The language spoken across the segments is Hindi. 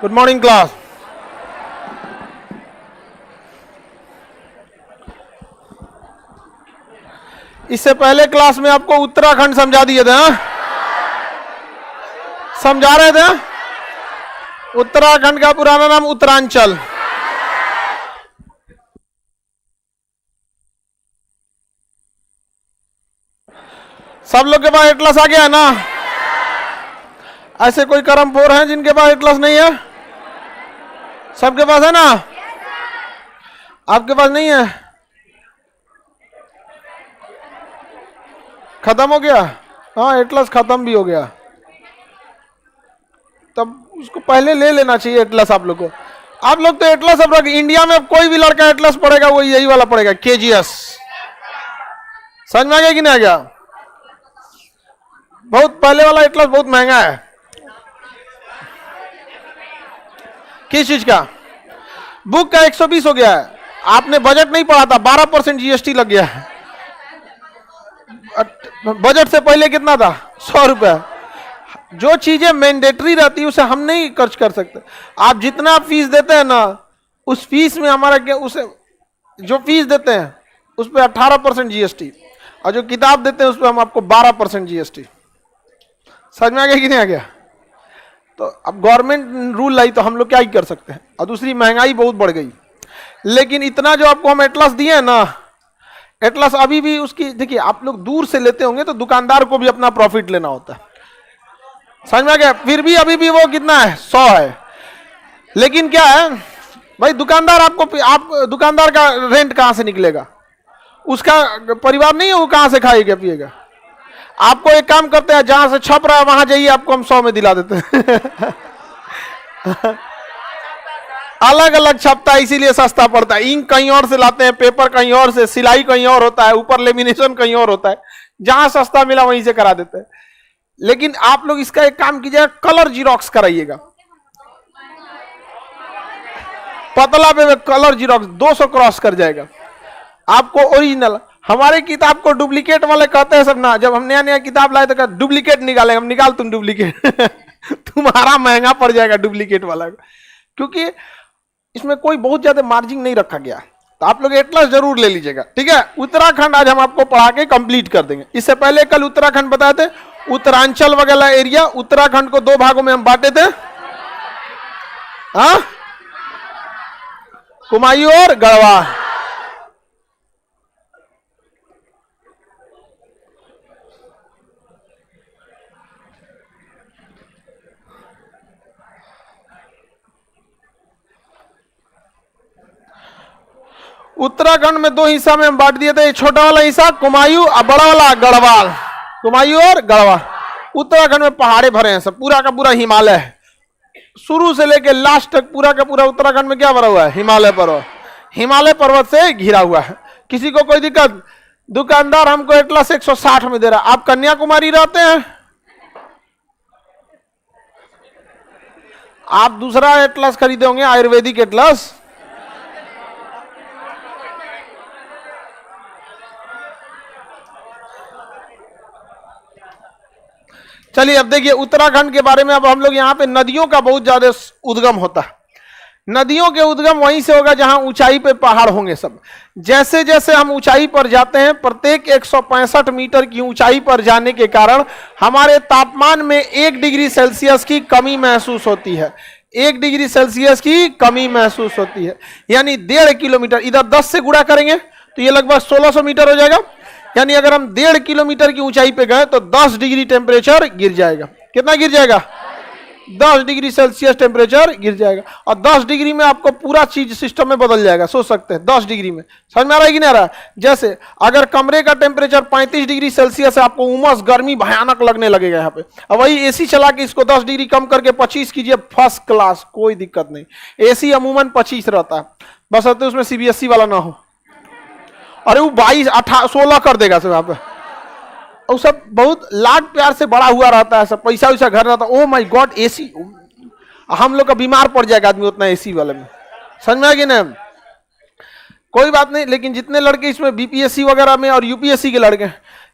Good morning class. इससे पहले क्लास में आपको उत्तराखंड समझा दिए थे, हाँ? समझा रहे थे। उत्तराखंड का पुराना नाम उत्तरांचल। सब लोग के पास एटलस आ गया है ना? ऐसे कोई करमपोर हैं जिनके पास एटलस नहीं है? सबके पास है ना? आपके पास नहीं है? खत्म हो गया? हाँ, एटलस खत्म भी हो गया। तब उसको पहले ले लेना चाहिए एटलस आप लोग को। आप लोग तो एटलस अब रख, इंडिया में कोई भी लड़का एटलस पढ़ेगा वो यही वाला पढ़ेगा, केजीएस। समझ में आ गया कि नहीं आ गया? बहुत पहले वाला एटलस बहुत महंगा है। किस चीज का? बुक का 120 हो गया है। आपने बजट नहीं पढ़ा था, 12% जीएसटी लग गया है। बजट से पहले कितना था? 100 रुपया। जो चीजें मैंडेटरी रहती है उसे हम नहीं खर्च कर सकते। आप जितना फीस देते हैं ना, उस फीस में हमारा क्या, उसे जो फीस देते हैं उस पर 18% जीएसटी, और जो किताब देते हैं उस पर हम आपको 12% जीएसटी। समझ में आ गया कि नहीं आ गया? तो अब गवर्नमेंट रूल लाई तो हम लोग क्या ही कर सकते हैं। और दूसरी महंगाई बहुत बढ़ गई। लेकिन इतना जो आपको हम एटलस दिए हैं ना, एटलस अभी भी उसकी, देखिए आप लोग दूर से लेते होंगे तो दुकानदार को भी अपना प्रॉफिट लेना होता है। समझ में आ गया? फिर भी अभी भी वो कितना है? 100 है। लेकिन क्या है भाई, दुकानदार आपको, आप दुकानदार का रेंट कहां से निकलेगा? उसका परिवार नहीं है, वो कहां से खाएगा पिएगा? आपको एक काम करते हैं, जहां से छप रहा है वहां जाइए, आपको हम 100 में दिला देते हैं। अलग अलग छपता है इसीलिए सस्ता पड़ता है। इंक कहीं और से लाते हैं, पेपर कहीं और से, सिलाई कहीं और होता है, ऊपर लेमिनेशन कहीं और होता है। जहां सस्ता मिला वहीं से करा देते हैं। लेकिन आप लोग इसका एक काम कीजिएगा, कलर जीरोक्स कराइएगा। पतला पे कलर जीरोक्स 200 क्रॉस कर जाएगा आपको। ओरिजिनल हमारे किताब को डुप्लीकेट वाले कहते हैं सब ना, जब हम नया नया किताब लाए तो कहते डुप्लीकेट निकालेंगे। हम निकाल तुम डुप्लीकेट। तुम्हारा महंगा पड़ जाएगा डुप्लीकेट वाला, क्योंकि इसमें कोई बहुत ज्यादा मार्जिन नहीं रखा गया। तो आप लोग एटलस जरूर ले लीजिएगा, ठीक है? उत्तराखंड आज हम आपको पढ़ा के कंप्लीट कर देंगे। इससे पहले कल उत्तराखंड बताए थे, उत्तरांचल वगैरह एरिया। उत्तराखंड को 2 भागों में हम बांटे थे, हाँ? कुमायूं और गढ़वाल। उत्तराखंड में 2 हिस्सा में हम बांट दिए थे। छोटा वाला हिस्सा कुमायूं और बड़ा वाला गढ़वाल। कुमायूं और गढ़वाल। उत्तराखंड में पहाड़े भरे हैं सब, पूरा का पूरा हिमालय है। शुरू से लेके लास्ट तक पूरा का पूरा उत्तराखंड में क्या भरा हुआ है? हिमालय पर्वत। हिमालय पर्वत से घिरा हुआ है। किसी को कोई दिक्कत? दुकानदार हमको एटलस 160 में दे रहा है। आप कन्याकुमारी रहते हैं, आप दूसरा एटलस खरीदे होंगे, आयुर्वेदिक एटलस। चलिए अब देखिए उत्तराखंड के बारे में। अब हम लोग यहाँ पे नदियों का बहुत ज्यादा उद्गम होता है। नदियों के उद्गम वहीं से होगा जहां ऊंचाई पे पहाड़ होंगे सब। जैसे जैसे हम ऊंचाई पर जाते हैं, प्रत्येक 165 मीटर की ऊंचाई पर जाने के कारण हमारे तापमान में 1 डिग्री सेल्सियस की कमी महसूस होती है। 1 डिग्री सेल्सियस की कमी महसूस होती है। यानी 1.5 किलोमीटर, इधर 10 से गुणा करेंगे तो ये लगभग 1600 मीटर हो जाएगा। यानी अगर हम 1.5 किलोमीटर की ऊंचाई पे गए तो 10 डिग्री टेम्परेचर गिर जाएगा। कितना गिर जाएगा? 10 डिग्री सेल्सियस टेम्परेचर गिर जाएगा। और 10 डिग्री में आपको पूरा चीज सिस्टम में बदल जाएगा। सोच सकते हैं 10 डिग्री में। समझ में आ रहा है कि नहीं आ रहा है? जैसे अगर कमरे का टेम्परेचर 35 डिग्री सेल्सियस है, आपको उमस गर्मी भयानक लगने लगेगा यहाँ पे। अब वही एसी चला के इसको 10 डिग्री कम करके 25 कीजिए, फर्स्ट क्लास, कोई दिक्कत नहीं। एसी अमूमन 25 रहता है, बस उसमें सीबीएसई वाला ना हो। अरे वो 22, 18, 16 कर देगा सब यहाँ पे। और सब बहुत लाड प्यार से बड़ा हुआ रहता है, सब पैसा वैसा घर रहता है। Oh my God, AC. हम लोग का बीमार पड़ जाएगा आदमी उतना एसी वाले में। समझ में आ गया ना? कोई बात नहीं। लेकिन जितने लड़के इसमें बीपीएससी वगैरह में और यूपीएससी के लड़के,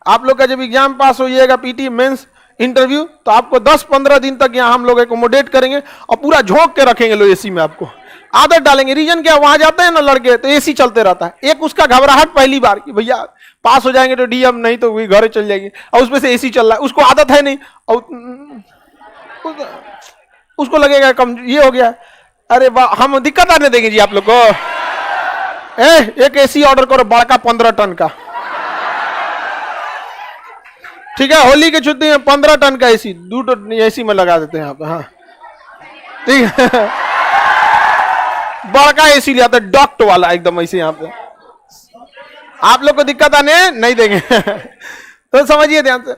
आप लोग का जब एग्जाम पास हो जाएगा, पीटी मेंस, इंटरव्यू, तो आपको 10-15 दिन तक यहाँ हम लोग एकोमोडेट करेंगे और पूरा झोंक के रखेंगे लो एसी में, आपको आदत डालेंगे। रीजन क्या, वहां जाते हैं ना लड़के तो एसी चलते रहता है। एक उसका घबराहट पहली बार कि भैया पास हो जाएंगे तो डीएम, नहीं तो वही घर चल जाएगी, और उसमें से एसी चल रहा है, उसको आदत है नहीं, और उसको लगेगा कम ये हो गया। अरे वाह, हम दिक्कत आने देंगे जी आप लोग को। एक एसी ऑर्डर करो बड़का 15 टन का, ठीक है, होली की छुट्टी में 15 टन का एसी 2 टन एसी में लगा देते हैं यहाँ पे। हाँ ठीक है, बड़का एसी ले आता है डॉक्ट वाला एकदम ऐसे यहाँ पे, आप लोग को दिक्कत आने नहीं देंगे। तो समझिए ध्यान से,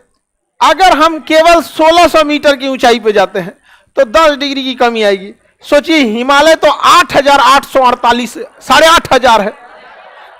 अगर हम केवल 1600 मीटर की ऊंचाई पे जाते हैं तो 10 डिग्री की कमी आएगी। सोचिए हिमालय तो 8848, 8500 है,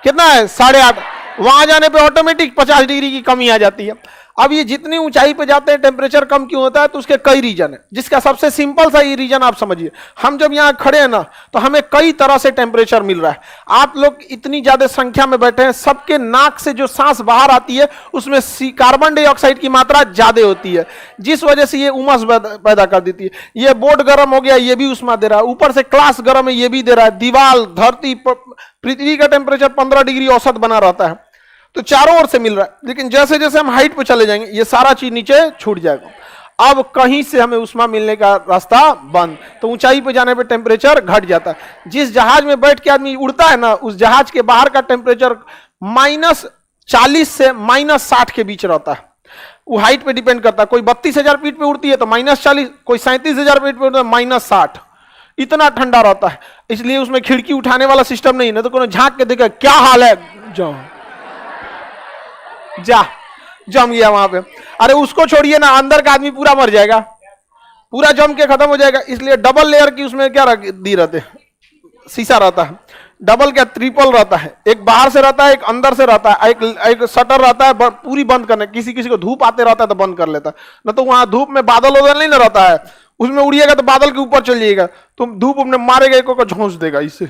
कितना है 8.5, वहां जाने पे ऑटोमेटिक 50 डिग्री की कमी आ जाती है। अब ये जितनी ऊंचाई पे जाते हैं टेम्परेचर कम क्यों होता है, तो उसके कई रीजन है, जिसका सबसे सिंपल सा ये रीजन आप समझिए। हम जब यहाँ खड़े हैं ना तो हमें कई तरह से टेम्परेचर मिल रहा है। आप लोग इतनी ज्यादा संख्या में बैठे हैं, सबके नाक से जो सांस बाहर आती है उसमें कार्बन डाइऑक्साइड की मात्रा ज्यादा होती है, जिस वजह से ये उमस पैदा कर देती है। ये बोर्ड गर्म हो गया, ये भी उष्मा दे रहा है, ऊपर से क्लास गर्म है, ये भी दे रहा है, दीवार धरती पृथ्वी का टेम्परेचर 15 डिग्री औसत बना रहता है, तो चारों ओर से मिल रहा है। लेकिन जैसे जैसे हम हाइट पे चले जाएंगे ये सारा चीज नीचे छूट जाएगा। अब कहीं से हमें उष्मा मिलने का रास्ता बंद, तो ऊंचाई पे जाने पे टेम्परेचर घट जाता है। जिस जहाज में बैठ के आदमी उड़ता है ना, उस जहाज के बाहर का टेम्परेचर -40 से -60 के बीच रहता है। वो हाइट पे डिपेंड करता है, कोई 32,000 फीट पे उड़ती है तो -40, कोई 37,000 फीट पे उड़ता है -60, इतना ठंडा रहता है। इसलिए उसमें खिड़की उठाने वाला सिस्टम नहीं, ना तो कोई झांक के देखे क्या हाल है, जाओ जा जम गया वहां पे। अरे उसको छोड़िए ना, अंदर का आदमी पूरा मर जाएगा, पूरा जम के खत्म हो जाएगा। इसलिए डबल लेयर की उसमें क्या दी रहते, शीशा रहता है, डबल क्या ट्रिपल रहता है, एक बाहर से रहता है, एक अंदर से रहता है, एक शटर रहता है पूरी बंद करने, किसी किसी को धूप आते रहता है तो बंद कर लेता है, ना तो वहां धूप में बादल उदल नहीं ना रहता है, उसमें उड़िएगा तो बादल के ऊपर चल जाइएगा, तुम धूप अपने मारेगा, एक को झोंस देगा इससे।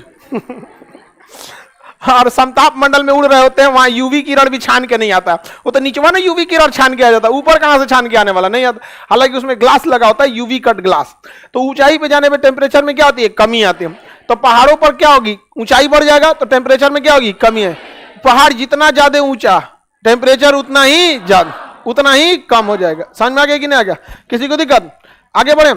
और समताप मंडल में उड़ रहे होते हैं, वहां यूवी किरण भी छान के नहीं आता, वो तो नीचवा ना यूवी किरण छान के आ जाता, ऊपर कहां से छान के आने वाला नहीं आता। हालांकि उसमें ग्लास लगा होता है, यूवी कट ग्लास। तो ऊंचाई पे जाने पे टेम्परेचर में क्या होती है, कमी आती है। तो पहाड़ों पर क्या होगी, ऊंचाई बढ़ जाएगा तो टेम्परेचर में क्या होगी, कमी है। पहाड़ जितना ज्यादा ऊंचा टेम्परेचर उतना ही कम हो जाएगा। समझ में आ गया कि नहीं आ गया, किसी को दिक्कत? आगे बढ़े।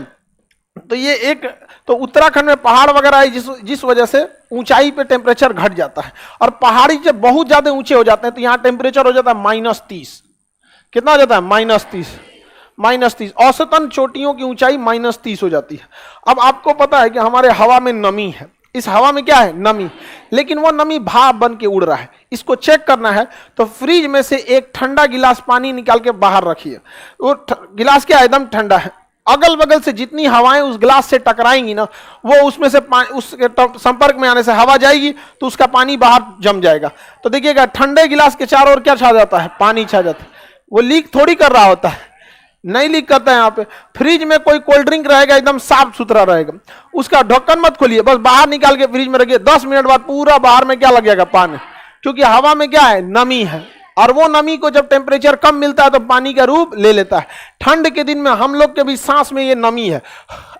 तो ये एक तो उत्तराखंड में पहाड़ वगैरह है, जिस वजह से ऊंचाई पे टेम्परेचर घट जाता है। और पहाड़ी जब बहुत ज्यादा ऊंचे हो जाते हैं तो यहाँ टेम्परेचर हो जाता है -30। कितना हो जाता है, -30। औसतन चोटियों की ऊंचाई -30 हो जाती है। अब आपको पता है कि हमारे हवा में नमी है, इस हवा में क्या है, नमी, लेकिन वो नमी भाप बन के उड़ रहा है। इसको चेक करना है तो फ्रिज में से एक ठंडा गिलास पानी निकाल के बाहर रखिए। वो गिलास क्या एकदम ठंडा है, अगल बगल से जितनी हवाएं उस गिलास से टकराएंगी ना, वो उसमें से उसके संपर्क में आने से हवा जाएगी तो उसका पानी बाहर जम जाएगा। तो देखिएगा ठंडे गिलास के चारों ओर क्या छा जाता है, पानी छा जाता है। वो लीक थोड़ी कर रहा होता है, नहीं लीक करता है। यहाँ पे फ्रिज में कोई कोल्ड ड्रिंक रहेगा एकदम साफ सुथरा रहेगा, उसका ढक्कन मत खोलिए, बस बाहर निकाल के फ्रिज में रखिए, 10 मिनट बाद पूरा बाहर में क्या लग जाएगा, पानी। क्योंकि हवा में क्या है, नमी है, और वो नमी को जब टेम्परेचर कम मिलता है तो पानी का रूप ले लेता है। ठंड के दिन में हम लोग के भी सांस में ये नमी है,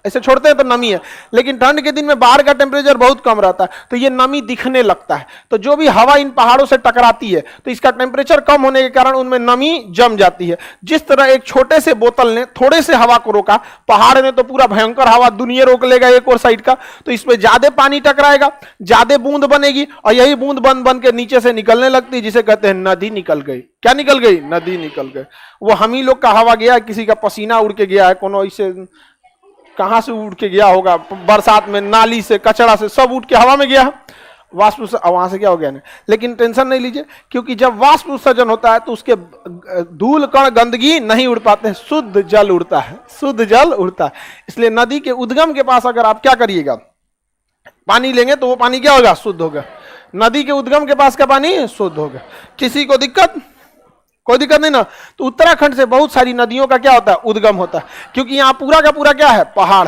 ऐसे छोड़ते हैं तो नमी है, लेकिन ठंड के दिन में बाहर का टेम्परेचर बहुत कम रहता है तो ये नमी दिखने लगता है। तो जो भी हवा इन पहाड़ों से टकराती है तो इसका टेम्परेचर कम होने के कारण उनमें नमी जम जाती है। जिस तरह एक छोटे से बोतल ने थोड़े से हवा को रोका, पहाड़ ने तो पूरा भयंकर हवा दुनिया रोक लेगा एक और साइड का, तो इसमें ज्यादा पानी टकराएगा, ज्यादा बूंद बनेगी, और यही बूंद बन बन के नीचे से निकलने लगती है, जिसे कहते हैं नदी निकल गई। क्या निकल गई, नदी निकल गई। वो हम ही लोग का हवा गया, किसी का पसीना उड़ के गया है, कोनो इसे कहां से उड़ के गया होगा, बरसात में नाली से कचरा से सब उड़ के हवा में गया, वाष्प वहां से क्या हो गया नहीं। लेकिन टेंशन नहीं लीजिए, क्योंकि जब वाष्प उत्सर्जन होता है तो उसके धूल कण गंदगी नहीं उड़ पाते हैं, शुद्ध जल उड़ता है, शुद्ध जल उड़ता है। इसलिए नदी के उद्गम के पास अगर आप क्या करिएगा, पानी लेंगे तो वो पानी क्या होगा, शुद्ध होगा। नदी के उद्गम के पास का पानी शुद्ध होगा। किसी को दिक्कत, कोई दिक्कत नहीं ना। तो उत्तराखंड से बहुत सारी नदियों का क्या होता है, उद्गम होता है, क्योंकि यहाँ पूरा का पूरा क्या है, पहाड़,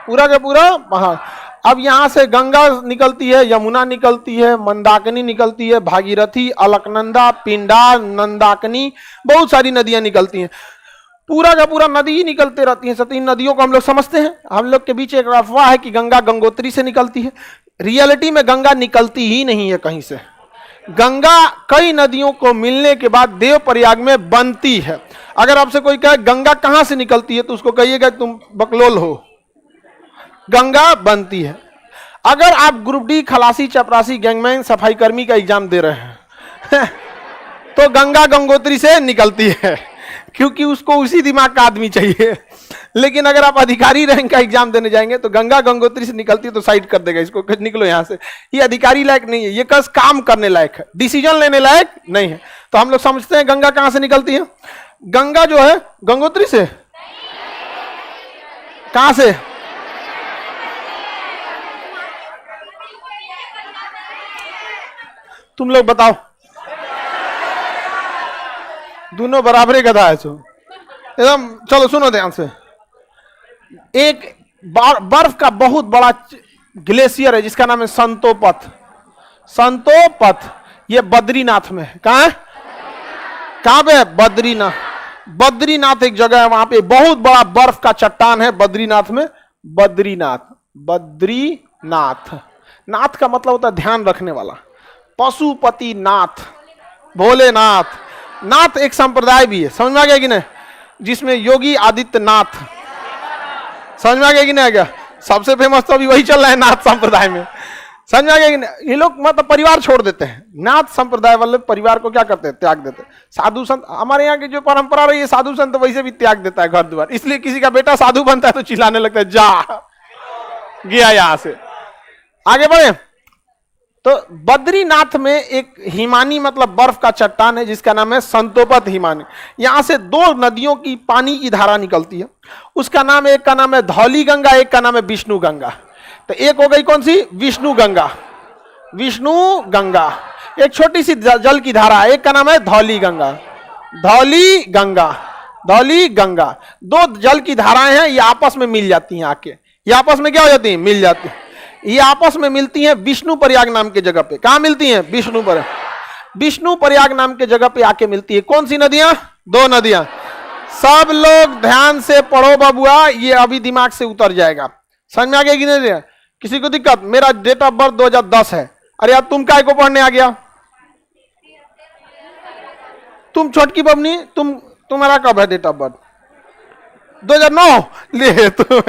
पूरा का पूरा पहाड़। अब यहाँ से गंगा निकलती है, यमुना निकलती है, मंदाकिनी निकलती है, भागीरथी, अलकनंदा, पिंडा, नंदाकिनी, बहुत सारी नदियां निकलती हैं। पूरा का पूरा नदी ही निकलते रहती है। 3 नदियों को हम लोग समझते हैं, हम लोग के बीच एक अफवाह है कि गंगा गंगोत्री से निकलती है। रियलिटी में गंगा निकलती ही नहीं है कहीं से। गंगा कई नदियों को मिलने के बाद देव प्रयाग में बनती है। अगर आपसे कोई कहे गंगा कहां से निकलती है तो उसको कहिएगा तुम बकलोल हो, गंगा बनती है। अगर आप ग्रुप डी, खलासी, चपरासी, गैंगमैन, सफाई कर्मी का एग्जाम दे रहे हैं तो गंगा गंगोत्री से निकलती है, क्योंकि उसको उसी दिमाग का आदमी चाहिए। लेकिन अगर आप अधिकारी रैंक का एग्जाम देने जाएंगे तो गंगा गंगोत्री से निकलती है तो साइड कर देगा, इसको निकलो यहां से, ये अधिकारी लायक नहीं है, ये बस काम करने लायक है, डिसीजन लेने लायक नहीं है। तो हम लोग समझते हैं गंगा कहां से निकलती है। गंगा जो है गंगोत्री से, कहां से? तुम लोग बताओ, दोनों बराबरी गधा है एकदम। चलो सुनो ध्यान से, एक बर्फ का बहुत बड़ा ग्लेशियर है जिसका नाम है संतोपथ। संतोपथ ये बद्रीनाथ में है। कहां है? कहां पे है? बद्रीनाथ। बद्रीनाथ एक जगह है, वहां पे बहुत बड़ा बर्फ का चट्टान है बद्रीनाथ में। बद्रीनाथ, बद्रीनाथ, नाथ का मतलब होता है ध्यान रखने वाला। पशुपति नाथ, भोलेनाथ। नाथ एक संप्रदाय भी है, समझ में आ गया कि नहीं, जिसमें योगी आदित्यनाथ, समझ में आ गया कि नहीं आ गया? सबसे फेमस तो अभी वही चल रहा है नाथ संप्रदाय में, समझ में आ गया कि नहीं? ये लोग मतलब परिवार छोड़ देते हैं। नाथ संप्रदाय वाले परिवार को क्या करते हैं? त्याग देते हैं। साधु संत, हमारे यहाँ की जो परंपरा रही है, साधु संत वैसे भी त्याग देता है घर द्वार। इसलिए किसी का बेटा साधु बनता है तो चिल्लाने लगता है जा गया यहां से। आगे बढ़े तो बद्रीनाथ में एक हिमानी मतलब बर्फ का चट्टान है जिसका नाम है संतोपथ हिमानी। यहां से 2 नदियों की पानी की धारा निकलती है। उसका नाम, एक का नाम है धौली गंगा, एक का नाम है विष्णु गंगा। तो एक हो गई कौन सी? विष्णु गंगा। विष्णु गंगा एक छोटी सी जल की धारा है, एक का नाम है धौली गंगा। धौली गंगा, धौली गंगा 2 जल की धाराएं हैं, ये आपस में मिल जाती हैं आके। ये आपस में क्या हो जाती हैं? मिल जाती हैं। ये आपस में मिलती हैं विष्णु प्रयाग नाम के जगह पे। कहां मिलती हैं? विष्णु प्रयाग। विष्णु प्रयाग नाम के जगह पे आके मिलती है। कौन सी नदियां? 2 नदियां। सब लोग ध्यान से पढ़ो बबुआ, ये अभी दिमाग से उतर जाएगा। समझ में आ गया कि नहीं? किसी को दिक्कत? मेरा डेट ऑफ बर्थ 2010 है। अरे यार तुम काय को पढ़ने आ गया? तुम छोटकी बबनी, तुम्हारा कब है डेट ऑफ बर्थ? 2009 ले तुम।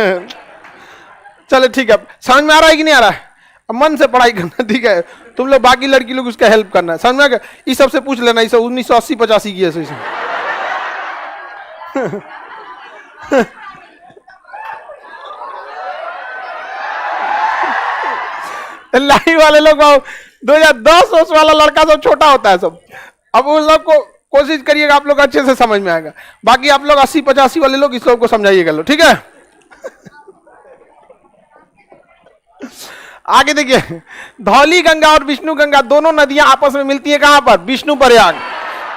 चलो ठीक है, समझ में आ रहा है कि नहीं आ रहा है? अब मन से पढ़ाई करना, ठीक है? तुम लोग बाकी लड़की लोग उसका हेल्प करना है, समझ में आ गया? इस सबसे पूछ लेना, इस 1980-85 की है। लाइव वाले लोग 2010 वाला लड़का सब छोटा होता है सब। अब उन लोग को कोशिश करिएगा आप लोग अच्छे से समझ में आएगा। बाकी आप लोग 80-85 वाले लोग इस लोग को समझाइएगा लो, ठीक है? आगे देखिए, धौली गंगा और विष्णु गंगा दोनों नदियां आपस में मिलती है। कहां पर? विष्णु प्रयाग।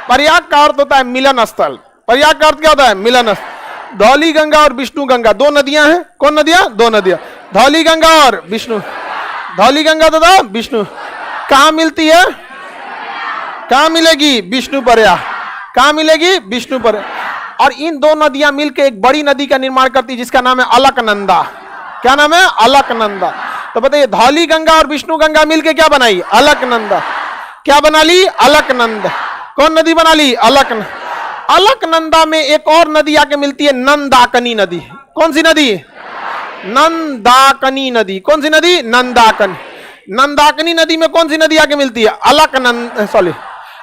प्रयाग का अर्थ होता है मिलन स्थल। प्रयाग का अर्थ क्या होता है? मिलन स्थल। धौली गंगा और विष्णु गंगा 2 नदियां हैं। कौन नदियां? 2 नदियां, धौली गंगा और विष्णु। धौली गंगा तथा विष्णु कहां मिलती है? कहां मिलेगी? विष्णु प्रयाग। कहां मिलेगी? विष्णु प्रयाग। और इन 2 नदियां मिलकर एक बड़ी नदी का निर्माण करती है जिसका नाम है अलकनंदा। क्या नाम है? अलकनंदा। तो बताइए, धौली गंगा और विष्णु गंगा मिलके क्या बनाई? अलकनंदा। क्या बना ली? अलकनंदा। कौन नदी बना ली? अलकनंदा। अलकनंदा में एक और नदी आके मिलती है, नंदाकनी नदी। कौन सी नदी? नंदाकनी नदी। कौन सी नदी? नंदाकनी। नंदाकनी नदी में कौन सी नदी आके मिलती है?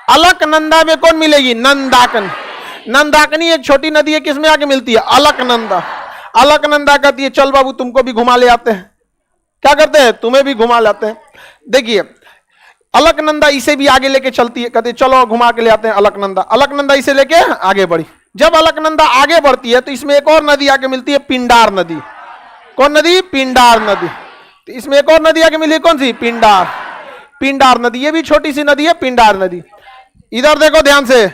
अलकनंदा में कौन मिलेगी? नंदाकनी। नंदाकनी एक छोटी नदी है, किसमें आके मिलती है? अलकनंदा। अलकनंदा कहती है चल बाबू तुमको भी घुमा ले आते हैं। क्या करते हैं? तुम्हें भी घुमा लाते हैं। देखिए, अलकनंदा इसे भी आगे लेके चलती है, कहते चलो घुमा के ले आते हैं अलकनंदा। अलकनंदा इसे लेके आगे बढ़ी। जब अलकनंदा आगे बढ़ती है तो इसमें एक और नदी आगे मिलती है, पिंडार नदी। कौन नदी? पिंडार नदी। तो इसमें एक और नदी आगे मिली, कौन सी? पिंडार। पिंडार नदी, ये भी छोटी सी नदी है, पिंडार नदी। इधर देखो ध्यान से,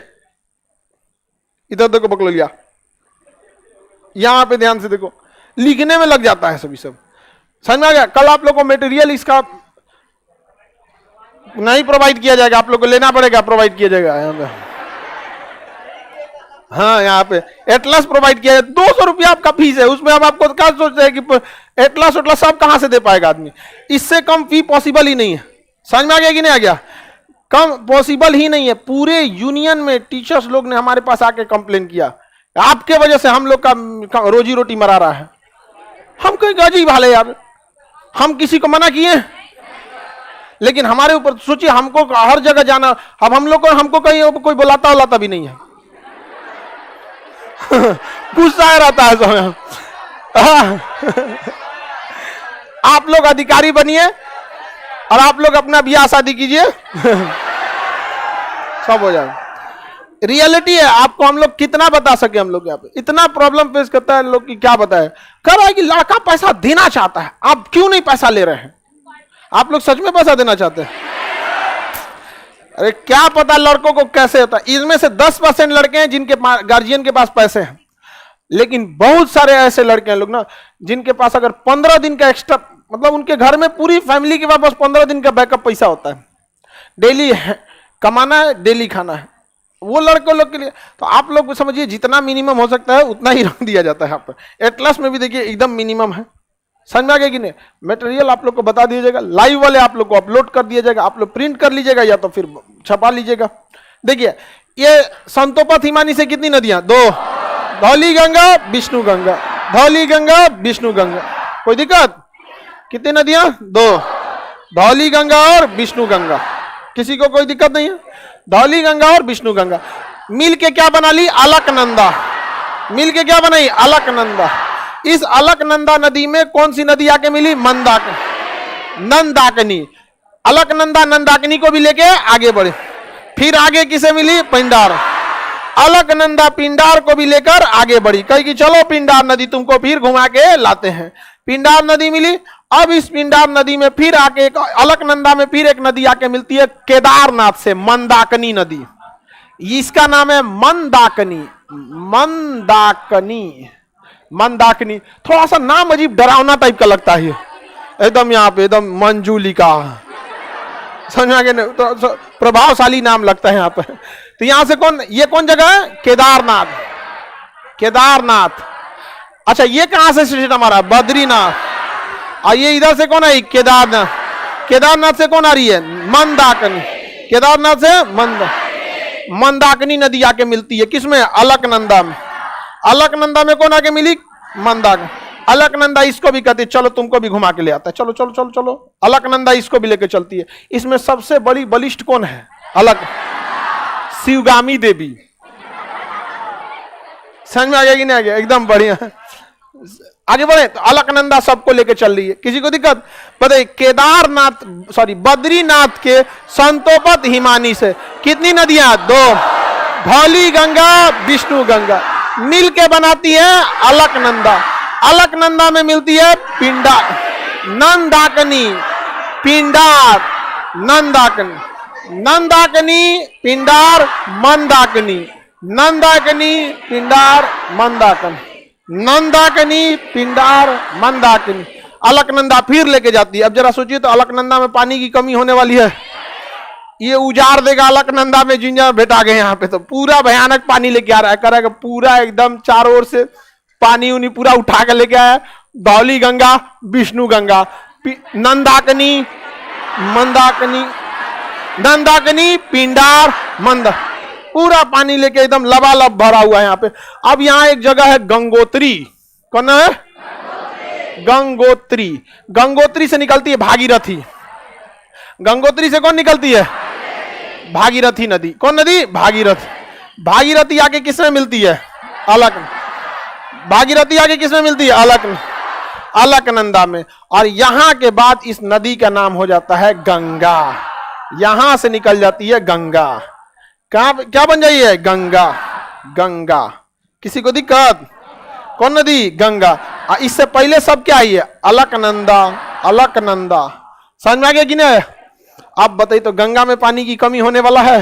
इधर देखो बकलोलिया, यहां पे ध्यान से देखो, लिखने में लग जाता है सभी सब। समझ में आ गया? कल आप लोग को मटेरियल इसका नहीं प्रोवाइड किया जाएगा, आप लोग को लेना पड़ेगा, प्रोवाइड किया जाएगा यहाँ पे। हाँ, यहाँ पे एटलस प्रोवाइड किया है, 200 रुपया आपका फीस है, उसमें अब आपको क्या सोचते हैं कि एटलस उटलस सब कहां से दे पाएगा आदमी? इससे कम फी पॉसिबल ही नहीं है। समझ में आ गया कि नहीं आ गया? कम पॉसिबल ही नहीं है। पूरे यूनियन में टीचर्स लोग ने हमारे पास आके कंप्लेन किया, आपके वजह से हम लोग का रोजी रोटी मरा रहा है। हम कोई अजीब हाल है यार, हम किसी को मना किए? लेकिन हमारे ऊपर सोचिए, हमको हर जगह जाना, अब हम लोग को, हमको कहीं कोई बुलाता भी नहीं है। गुस्सा रहता है समय। आप लोग अधिकारी बनिए और आप लोग अपना ब्याह शादी कीजिए, सब हो जाए। रियलिटी है, आपको हम लोग कितना बता सके, हम लोग यहाँ पे इतना प्रॉब्लम फेस करता है लोग की क्या बताए। कह रहा है कि लड़का पैसा देना चाहता है, आप क्यों नहीं पैसा ले रहे हैं? आप लोग सच में पैसा देना चाहते हैं? अरे क्या पता लड़कों को कैसे होता है। इसमें से 10% लड़के हैं जिनके गार्जियन के पास पैसे हैं, लेकिन बहुत सारे ऐसे लड़के हैं लोग ना जिनके पास अगर 15 दिन का एक्स्ट्रा, मतलब उनके घर में पूरी फैमिली के पास 15 दिन का बैकअप पैसा होता है, डेली कमाना है, डेली खाना है, वो लड़के लोग के लिए। तो आप लोग समझिए जितना मिनिमम हो सकता है उतना ही रख दिया जाता है यहाँ पर। एटलस में भी देखिए एकदम मिनिमम है। समझ में आ गया कि नहीं? मटेरियल आप लोग को बता दिया जाएगा, लाइव वाले आप लोग को अपलोड कर दिया जाएगा, आप लोग प्रिंट कर लीजिएगा या तो फिर छपा लीजिएगा। देखिए ये संतोपथ हिमानी से कितनी नदियां? 2, धौली गंगा विष्णु गंगा, धौली गंगा विष्णु गंगा। कोई दिक्कत? कितनी नदियां? 2, धौली गंगा और विष्णु गंगा। किसी को कोई दिक्कत नहीं है? धौली गंगा और विष्णु गंगा मिल के क्या बना ली? अलकनंदा। मिल के क्या बनाई? अलकनंदा। इस अलकनंदा नदी में कौन सी नदी आके मिली? नंदाकिनी। अलकनंदा नंदाकिनी को भी लेके आगे बढ़े। फिर आगे किसे मिली? पिंडार। अलकनंदा पिंडार को भी लेकर आगे बढ़ी, कही कि चलो पिंडार नदी तुमको फिर घुमा के लाते हैं। पिंडार नदी मिली। अब इस पिंडार नदी में फिर आके अलकनंदा में फिर एक नदी आके मिलती है केदारनाथ से, मंदाकिनी नदी। इसका नाम है मंदाकिनी। मंदाकिनी, मंदाकिनी। थोड़ा सा नाम अजीब डरावना टाइप का लगता है, एकदम यहाँ पे एकदम मंजूलिका, समझ में आ गया? तो प्रभावशाली नाम लगता है यहाँ पे। तो यहां से कौन, ये कौन जगह है? केदारनाथ। केदारनाथ। अच्छा ये कहां से स्टेशन हमारा? बद्रीनाथ। और ये इधर से कौन है? केदारनाथ। केदारनाथ से कौन आ रही है? मंदाकिनी। केदारनाथ से मंदाकिनी नदी आके मिलती है किसमें? अलकनंदा में। अलकनंदा में कौन आके मिली? मंदाकिनी। अलकनंदा इसको भी कहती है, चलो तुमको भी घुमा के ले आता है, चलो चलो चलो चलो। अलकनंदा इसको भी लेके चलती है। इसमें सबसे बड़ी बलिष्ठ कौन है? शिवगामी देवी। समझ में आ गया कि नहीं आ गया? एकदम बढ़िया। आगे बढ़े तो अलकनंदा सबको लेके चल रही है, किसी को दिक्कत? बताइए केदारनाथ सॉरी बद्रीनाथ के संतोपथ हिमानी से कितनी नदियां? 2, धौली गंगा विष्णु गंगा मिल के बनाती है अलकनंदा। अलकनंदा में मिलती है पिंडार, नंदाकिनी, पिंडार, नंदाकिनी, नंदाकिनी, पिंडार, मंदाकिनी, नंदाकिनी, पिंडार, मंदाकिनी, नंदाकिनी, पिंडार, मंदाकिनी। अलकनंदा फिर लेके जाती है। अब जरा सोचिए तो अलकनंदा में पानी की कमी होने वाली है, ये उजाड़ देगा अलकनंदा में। जिंजर भेटा गए यहाँ पे तो पूरा भयानक पानी लेके आ रहा है, करेगा पूरा एकदम चारों ओर से पानी उनी पूरा उठा के लेके आया। धौली गंगा विष्णु गंगा, नंदाकिनी, मंदाकिनी, नंदाकिनी, पिंडार, मंदा, पूरा पानी लेके एकदम लबालब भरा हुआ है यहाँ पे। अब यहाँ एक जगह है गंगोत्री। कौन है? गंगोत्री। गंगोत्री से निकलती है भागीरथी। गंगोत्री से कौन निकलती है? भागीरथी नदी। कौन नदी? भागीरथी। भागीरथी आगे किसमें मिलती है? भागीरथी आगे किसमें मिलती है? अलकनंदा में। और यहां के बाद इस नदी का नाम हो जाता है गंगा। यहां से निकल जाती है गंगा। क्या बन जाइए? गंगा। गंगा। किसी को दिक्कत? कौन नदी? गंगा। इससे पहले सब क्या आई है? अलकनंदा। अलकनंदा। समझ में आ गया कि नहीं? आप बताइए तो गंगा में पानी की कमी होने वाला है?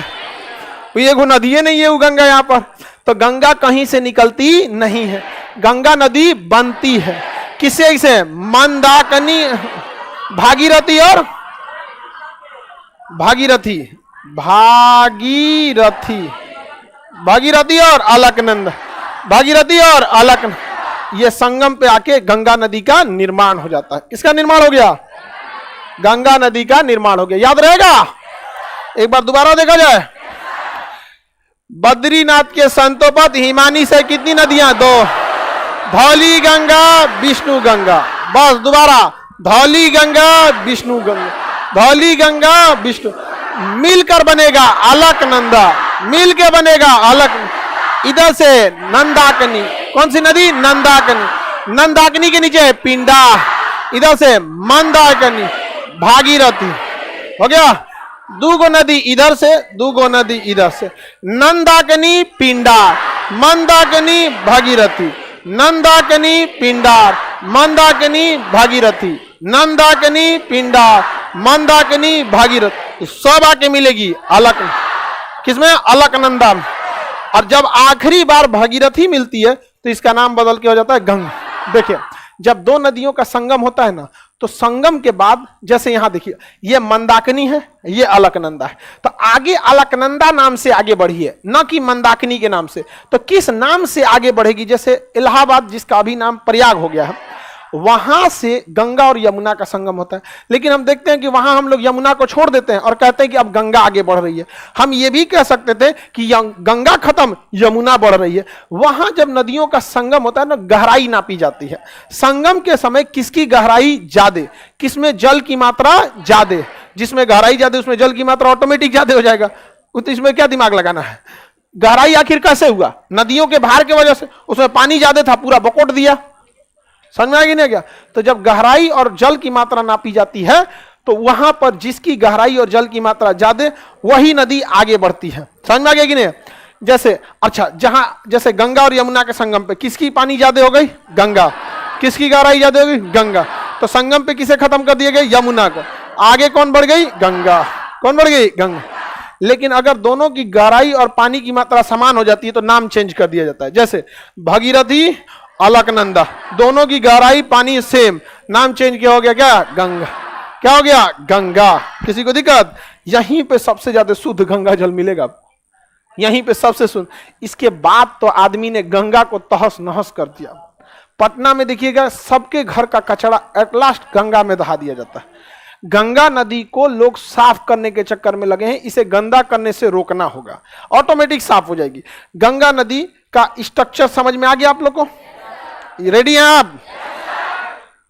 ये नदी है नहीं है वो गंगा यहाँ पर। तो गंगा कहीं से निकलती नहीं है, गंगा नदी बनती है किससे? से मंदाकिनी, भागीरथी और भागीरथी, भागीरथी, भागीरथी और अलकनंदा, भागीरथी और अलकनंदा, ये संगम पे आके गंगा नदी का निर्माण हो जाता है। किसका निर्माण हो गया? गंगा नदी का निर्माण हो गया। याद रहेगा? एक बार दोबारा देखा जाए। बद्रीनाथ के संतोपत हिमानी से कितनी नदियां? 2। धौली गंगा, विष्णु गंगा। बस दोबारा, धौली गंगा, विष्णु गंगा, धौली गंगा, विष्णु, मिलकर बनेगा अलकनंदा, मिलकर बनेगा अलक। इधर से नंदाकनी, कौन सी नदी? नंदाकनी, नंदाकनी के नीचे पिंडा, इधर से मंदाकनी, भागीरथी। हो गया? दूगो नदी इधर से, दूगो नदी इधर से, नंदाकनी पिंडार, मंदाकनी भागीरथी, नंदाकनी पिंडार, मंदाकनी भागीरथी, नंदाकनी पिंडार, मंदाकनी भागीरथी, सब आके मिलेगी अलक, किसमें? अलकनंदा। और जब आखिरी बार भागीरथी मिलती है तो इसका नाम बदल के हो जाता है गंगा। देखिए, जब 2 नदियों का संगम होता है ना, तो संगम के बाद, जैसे यहां देखिए, ये मंदाकिनी है, ये अलकनंदा है, तो आगे अलकनंदा नाम से आगे बढ़ी है, न कि मंदाकिनी के नाम से। तो किस नाम से आगे बढ़ेगी? जैसे इलाहाबाद, जिसका अभी नाम प्रयाग हो गया है, वहां से गंगा और यमुना का संगम होता है। लेकिन हम देखते हैं कि वहां हम लोग यमुना को छोड़ देते हैं और कहते हैं कि अब गंगा आगे बढ़ रही है। हम ये भी कह सकते थे कि गंगा खत्म, यमुना बढ़ रही है। वहां जब नदियों का संगम होता है ना, गहराई नापी जाती है। संगम के समय किसकी गहराई ज्यादा, किसमें जल की मात्रा ज्यादा, जिसमें गहराई ज्यादा उसमें जल की मात्रा ऑटोमेटिक ज्यादा हो जाएगा। तो इसमें क्या दिमाग लगाना है? गहराई आखिर कैसे हुआ? नदियों के भार की वजह से, उसमें पानी ज्यादा था, पूरा बकोट दिया। समझ में आ गया नहीं क्या? तो जब गहराई और जल की मात्रा नापी जाती है, तो वहां पर जिसकी गहराई और जल की मात्रा ज्यादा, वही नदी आगे बढ़ती है। समझ में आ गया कि नहीं? जैसे, अच्छा, जहां जैसे गंगा और यमुना के संगम पे किसकी पानी ज्यादा हो गई? गंगा। किसकी गहराई ज्यादा हो गई? गंगा। तो संगम पे किसे खत्म कर दिया गया? यमुना को। आगे कौन बढ़ गई? गंगा। कौन बढ़ गई? गंगा। लेकिन अगर दोनों की गहराई और पानी की मात्रा समान हो जाती है तो नाम चेंज कर दिया जाता है। जैसे भागीरथी, अलकनंदा, दोनों की गहराई पानी सेम, नाम चेंज किया, हो गया क्या? गंगा। क्या हो गया? गंगा। किसी को दिक्कत? यहीं पे सबसे ज्यादा शुद्ध गंगा जल मिलेगा, यहीं पे सबसे शुद्ध। इसके बाद तो आदमी ने गंगा को तहस नहस कर दिया। पटना में देखिएगा, सबके घर का कचरा एट लास्ट गंगा में दहा दिया जाता है। गंगा नदी को लोग साफ करने के चक्कर में लगे हैं, इसे गंदा करने से रोकना होगा, ऑटोमेटिक साफ हो जाएगी। गंगा नदी का स्ट्रक्चर समझ में आ गया आप लोग को? रेडी हैं आप?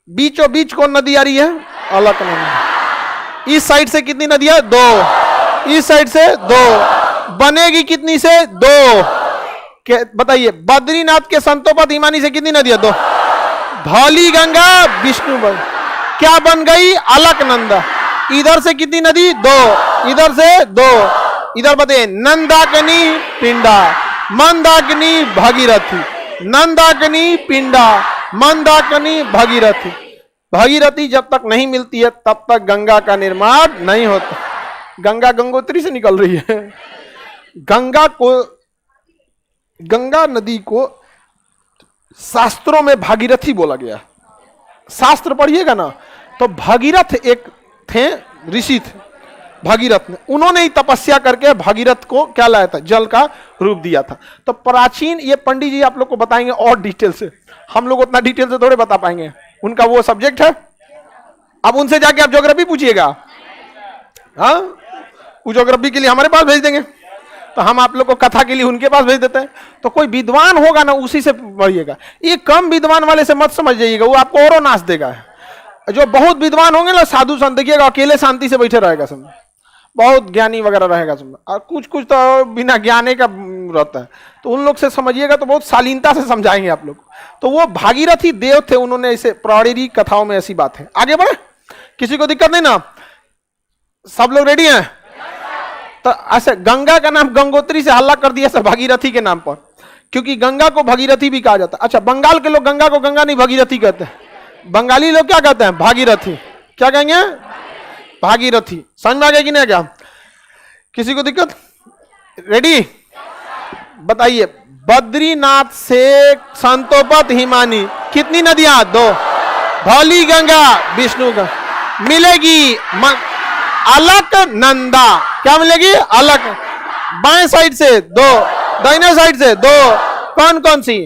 बीचों बीच कौन नदी आ रही है? अलकनंदा। इस साइड से कितनी नदियां? 2। इस साइड से 2। बनेगी कितनी से? 2। बताइए, बद्रीनाथ के संतोपत हिमानी से कितनी नदियां? 2। धौली गंगा, विष्णु गंगा, क्या बन गई? अलकनंदा। इधर से कितनी नदी? 2। इधर से 2। इधर बताइए, नंदाकिनी पिंडा, मंदाकिनी भागीरथी, नंदाकिनी पिंडा, मंदाकिनी भागीरथी। भागीरथी जब तक नहीं मिलती है तब तक गंगा का निर्माण नहीं होता। गंगा गंगोत्री से निकल रही है। गंगा नदी को शास्त्रों में भागीरथी बोला गया। शास्त्र पढ़िएगा ना, तो भागीरथ एक थे, ऋषि थे भागीरथ ने, उन्होंने ही तपस्या करके भागीरथ को क्या लाया था? जल का रूप दिया था। तो प्राचीन, ये पंडित जी आप लोग को बताएंगे और डिटेल से, हम लोग उतना डिटेल से थोड़े बता पाएंगे, उनका वो सब्जेक्ट है। अब उनसे जाके आप ज्योग्राफी पूछिएगा, हाँ, वो ज्योग्राफी के लिए हमारे पास भेज देंगे, तो हम आप लोग को कथा के लिए उनके पास भेज देते हैं। तो कोई विद्वान होगा ना, उसी से पढ़िएगा। ये कम विद्वान वाले से मत समझ जाइएगा, वो आपको और नाच देगा। जो बहुत विद्वान होंगे ना, साधु संत, देखिएगा अकेले शांति से बैठे रहेगा, सब बहुत ज्ञानी वगैरह रहेगा सब, और कुछ कुछ तो बिना ज्ञाने का रहता है। तो उन लोग से समझिएगा तो बहुत शालीनता से समझाएंगे आप लोग। तो वो भागीरथी देव थे, उन्होंने ऐसे पौराणिक कथाओं में ऐसी बात है। आगे बढ़े, किसी को दिक्कत नहीं ना? सब लोग रेडी हैं? तो ऐसे गंगा का नाम गंगोत्री से हल्ला कर दिया सर भागीरथी के नाम पर, क्योंकि गंगा को भागीरथी भी कहा जाता है। अच्छा, बंगाल के लोग गंगा को गंगा नहीं भागीरथी कहते हैं, बंगाली लोग क्या कहते हैं? भागीरथी। क्या कहेंगे? भागीरथी। समझ में आ गया कि नहीं? क्या किसी को दिक्कत? रेडी? बताइए, बद्रीनाथ से संतोपत हिमानी कितनी नदियां? 2। धौली गंगा, विष्णु गंगा, मिलेगी अलकनंदा। क्या मिलेगी? अलक। बाएं साइड से 2, दाहिने साइड से दो, कौन कौन सी?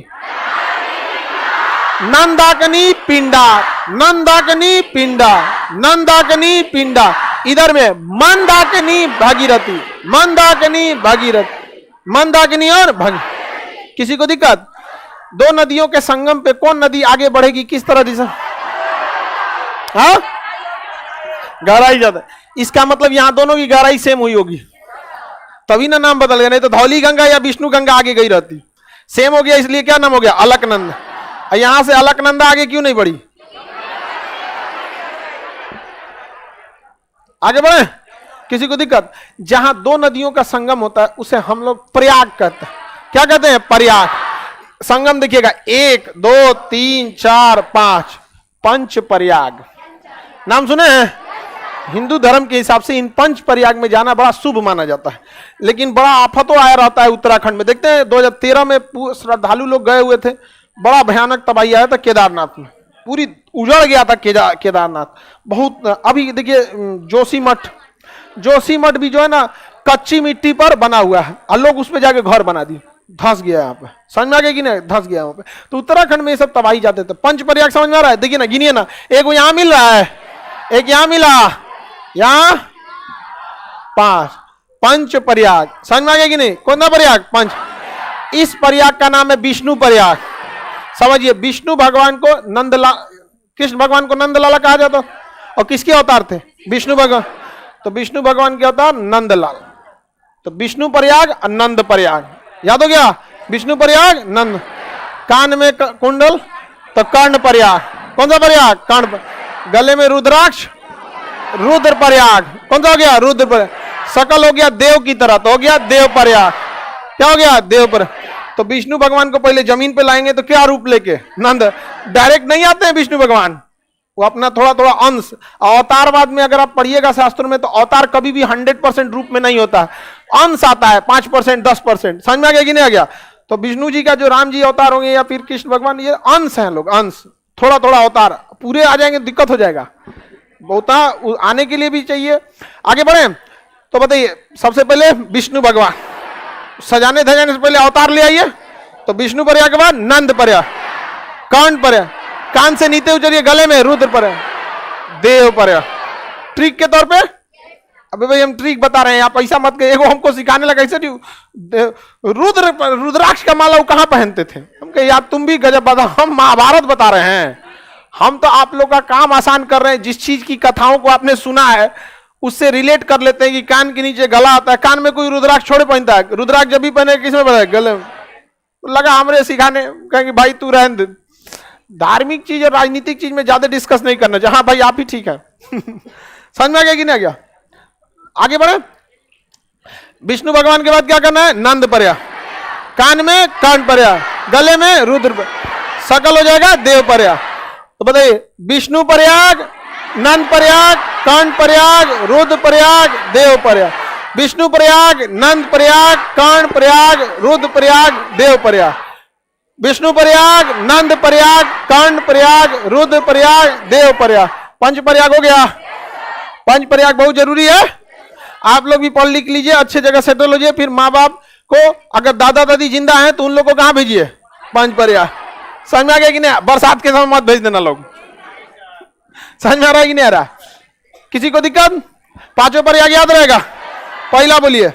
नंदाकनी पिंडा, नंदाकनी पिंडा, नंदाकनी पिंडा। इधर में मंदाकिनी भागीरथी, मंदाकिनी भागीरथी, मंदाकिनी और भागी। किसी को दिक्कत? दो नदियों के संगम पे कौन नदी आगे बढ़ेगी, किस तरह दिशा? हाँ, गहराई ज्यादा। इसका मतलब यहां दोनों की गहराई सेम हुई होगी, तभी ना नाम बदल गया, नहीं तो धौली गंगा या विष्णु गंगा आगे गई रहती। सेम हो गया, इसलिए क्या नाम हो गया? अलकनंदा। यहां से अलकनंदा आगे क्यों नहीं बढ़ी? आगे बढ़े? किसी को दिक्कत? जहां दो नदियों का संगम होता है उसे हम लोग प्रयाग कहते हैं। क्या कहते हैं? प्रयाग। संगम देखिएगा, 1 2 3 4 5, पंच प्रयाग। नाम सुने हैं? हिंदू धर्म के हिसाब से इन पंच प्रयाग में जाना बड़ा शुभ माना जाता है, लेकिन बड़ा आफतों आया रहता है उत्तराखंड में। देखते हैं 2013 में श्रद्धालु लोग गए हुए थे, बड़ा भयानक तबाही आया था केदारनाथ में, पूरी उजड़ गया था केदारनाथ। बहुत अभी देखिए जोशीमठ भी जो है ना कच्ची मिट्टी पर बना हुआ है, और लोग उस पर जाके घर बना दिए, धंस गया यहाँ पे। समझ में आ गया कि नहीं? धंस गया वहां पे। तो उत्तराखंड में ये सब तबाही जाते थे। पंच प्रयाग समझ में आ रहा है? देखिए ना, गिनिए ना, एक यहाँ मिल रहा है, एक यहाँ मिला, यहाँ 5, पंच प्रयाग। समझ में आ गया कि नहीं? कौन सा प्रयाग? पंच। इस प्रयाग का नाम है विष्णु प्रयाग। समझिए, विष्णु भगवान को कृष्ण भगवान को नंदलाला कहा जाता, और किसके अवतार थे? विष्णु भगवान। तो विष्णु भगवान के अवतार नंदलाल। तो विष्णु प्रयाग और नंद प्रयाग, याद हो गया? विष्णु प्रयाग, नंद। कान में कुंडल तो कर्ण प्रयाग। कौन सा प्रयाग? कर्ण। गले में रुद्राक्ष, रुद्र प्रयाग। कौन सा हो गया? रुद्र प्रयाग। सकल हो गया देव की तरह, तो हो गया देव प्रयाग। क्या हो गया? देव प्रयाग। तो विष्णु भगवान को पहले जमीन पे लाएंगे तो क्या रूप लेके? नंद। डायरेक्ट नहीं आते हैं विष्णु भगवान, वो अपना थोड़ा थोड़ा अंश। अवतारवाद में अगर आप पढ़िएगा शास्त्रों में, तो अवतार कभी भी 100% रूप में नहीं होता, अंश आता है, 5% 10%। समझ में आ गया कि नहीं आ गया? तो विष्णु जी का जो राम जी अवतार होंगे या फिर कृष्ण भगवान, ये अंश हैं लोग, अंश, थोड़ा थोड़ा अवतार। पूरे आ जाएंगे दिक्कत हो जाएगा, बहुत आने के लिए भी चाहिए। आगे बढ़े तो बताइए, सबसे पहले विष्णु भगवान, सजाने धजाने से पहले अवतार ले आइए। तो विष्णु प्रयाग के बाद नंद प्रयाग, कर्ण प्रयाग, कान से नीचे उचरिए, गले में रुद्र प्रयाग, देव प्रयाग। ट्रिक के तौर पे, अबे भाई हम ट्रिक बता रहे हैं, आप ऐसा मत कहिए। वो हमको सिखाने लगा ऐसे, रुद्राक्ष का माला वो कहाँ पहनते थे? हम कहे यार तुम भी गजब बता, हम महाभारत बता रहे हैं। हम तो आप लोग का काम आसान कर रहे हैं। जिस चीज की कथाओं को आपने सुना है उससे रिलेट कर लेते हैं कि कान के नीचे गला आता है। कान में कोई रुद्राक्ष छोड़े पहनता है? रुद्राक्ष जब भी पहने किस में पहने? गले में। लगा हमरे सिखाने, कहेंगे भाई तू रहने दे, धार्मिक चीज और राजनीतिक चीज में ज्यादा डिस्कस नहीं करना चाहिए। हाँ भाई आप ही ठीक है। समझ में आ गया कि नहीं आ गया? आगे बढ़े। विष्णु भगवान के बाद क्या करना है? नंद प्रयाग। कान में कर्ण प्रयाग, गले में रुद्र, सकल हो जाएगा देव प्रयाग। तो बताइए, विष्णु प्रयाग, नंद प्रयाग, कर्ण प्रयाग, रुद्र प्रयाग, देव प्रयाग। विष्णु प्रयाग, नंद प्रयाग, कर्ण प्रयाग, रुद्र प्रयाग, देव प्रयाग। विष्णु प्रयाग, नंद प्रयाग, कर्ण प्रयाग, रुद्र प्रयाग, देव प्रयाग। पंच प्रयाग हो गया। पंच प्रयाग बहुत जरूरी है, आप लोग भी पढ़ लिख लीजिए, अच्छे जगह सेटल हो जाइए। फिर माँ बाप को, अगर दादा दादी जिंदा हैं तो उन लोग को कहाँ भेजिए? पंच प्रयाग। समझ में आ गया कि नहीं? बरसात के समय मत भेज देना लोग। समझ में आ रहा है कि नहीं आ रहा? किसी को दिक्कत? पांचों प्रयाग याद रहेगा? पहला बोलिए।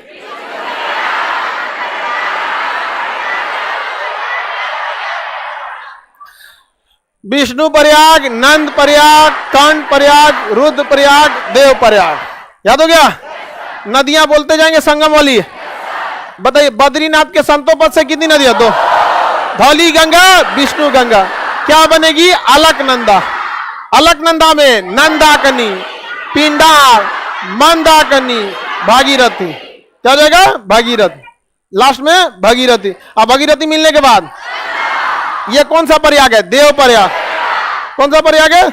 विष्णु प्रयाग, नंद प्रयाग, कर्ण प्रयाग, रुद्र प्रयाग, देव प्रयाग। याद हो गया? नदियां बोलते जाएंगे संगम वाली। बताइए, बद्रीनाथ के संतों पद से कितनी नदियां? 2। धौली गंगा, विष्णु गंगा। क्या बनेगी? अलकनंदा। अलकनंदा में नंदाकनी, पिंडार, मंदाकनी, भागीरथी। क्या हो जाएगा? भागीरथी। लास्ट में भागीरथी। अब भागीरथी मिलने के बाद ये कौन सा प्रयाग है? देव प्रयाग। कौन सा प्रयाग है?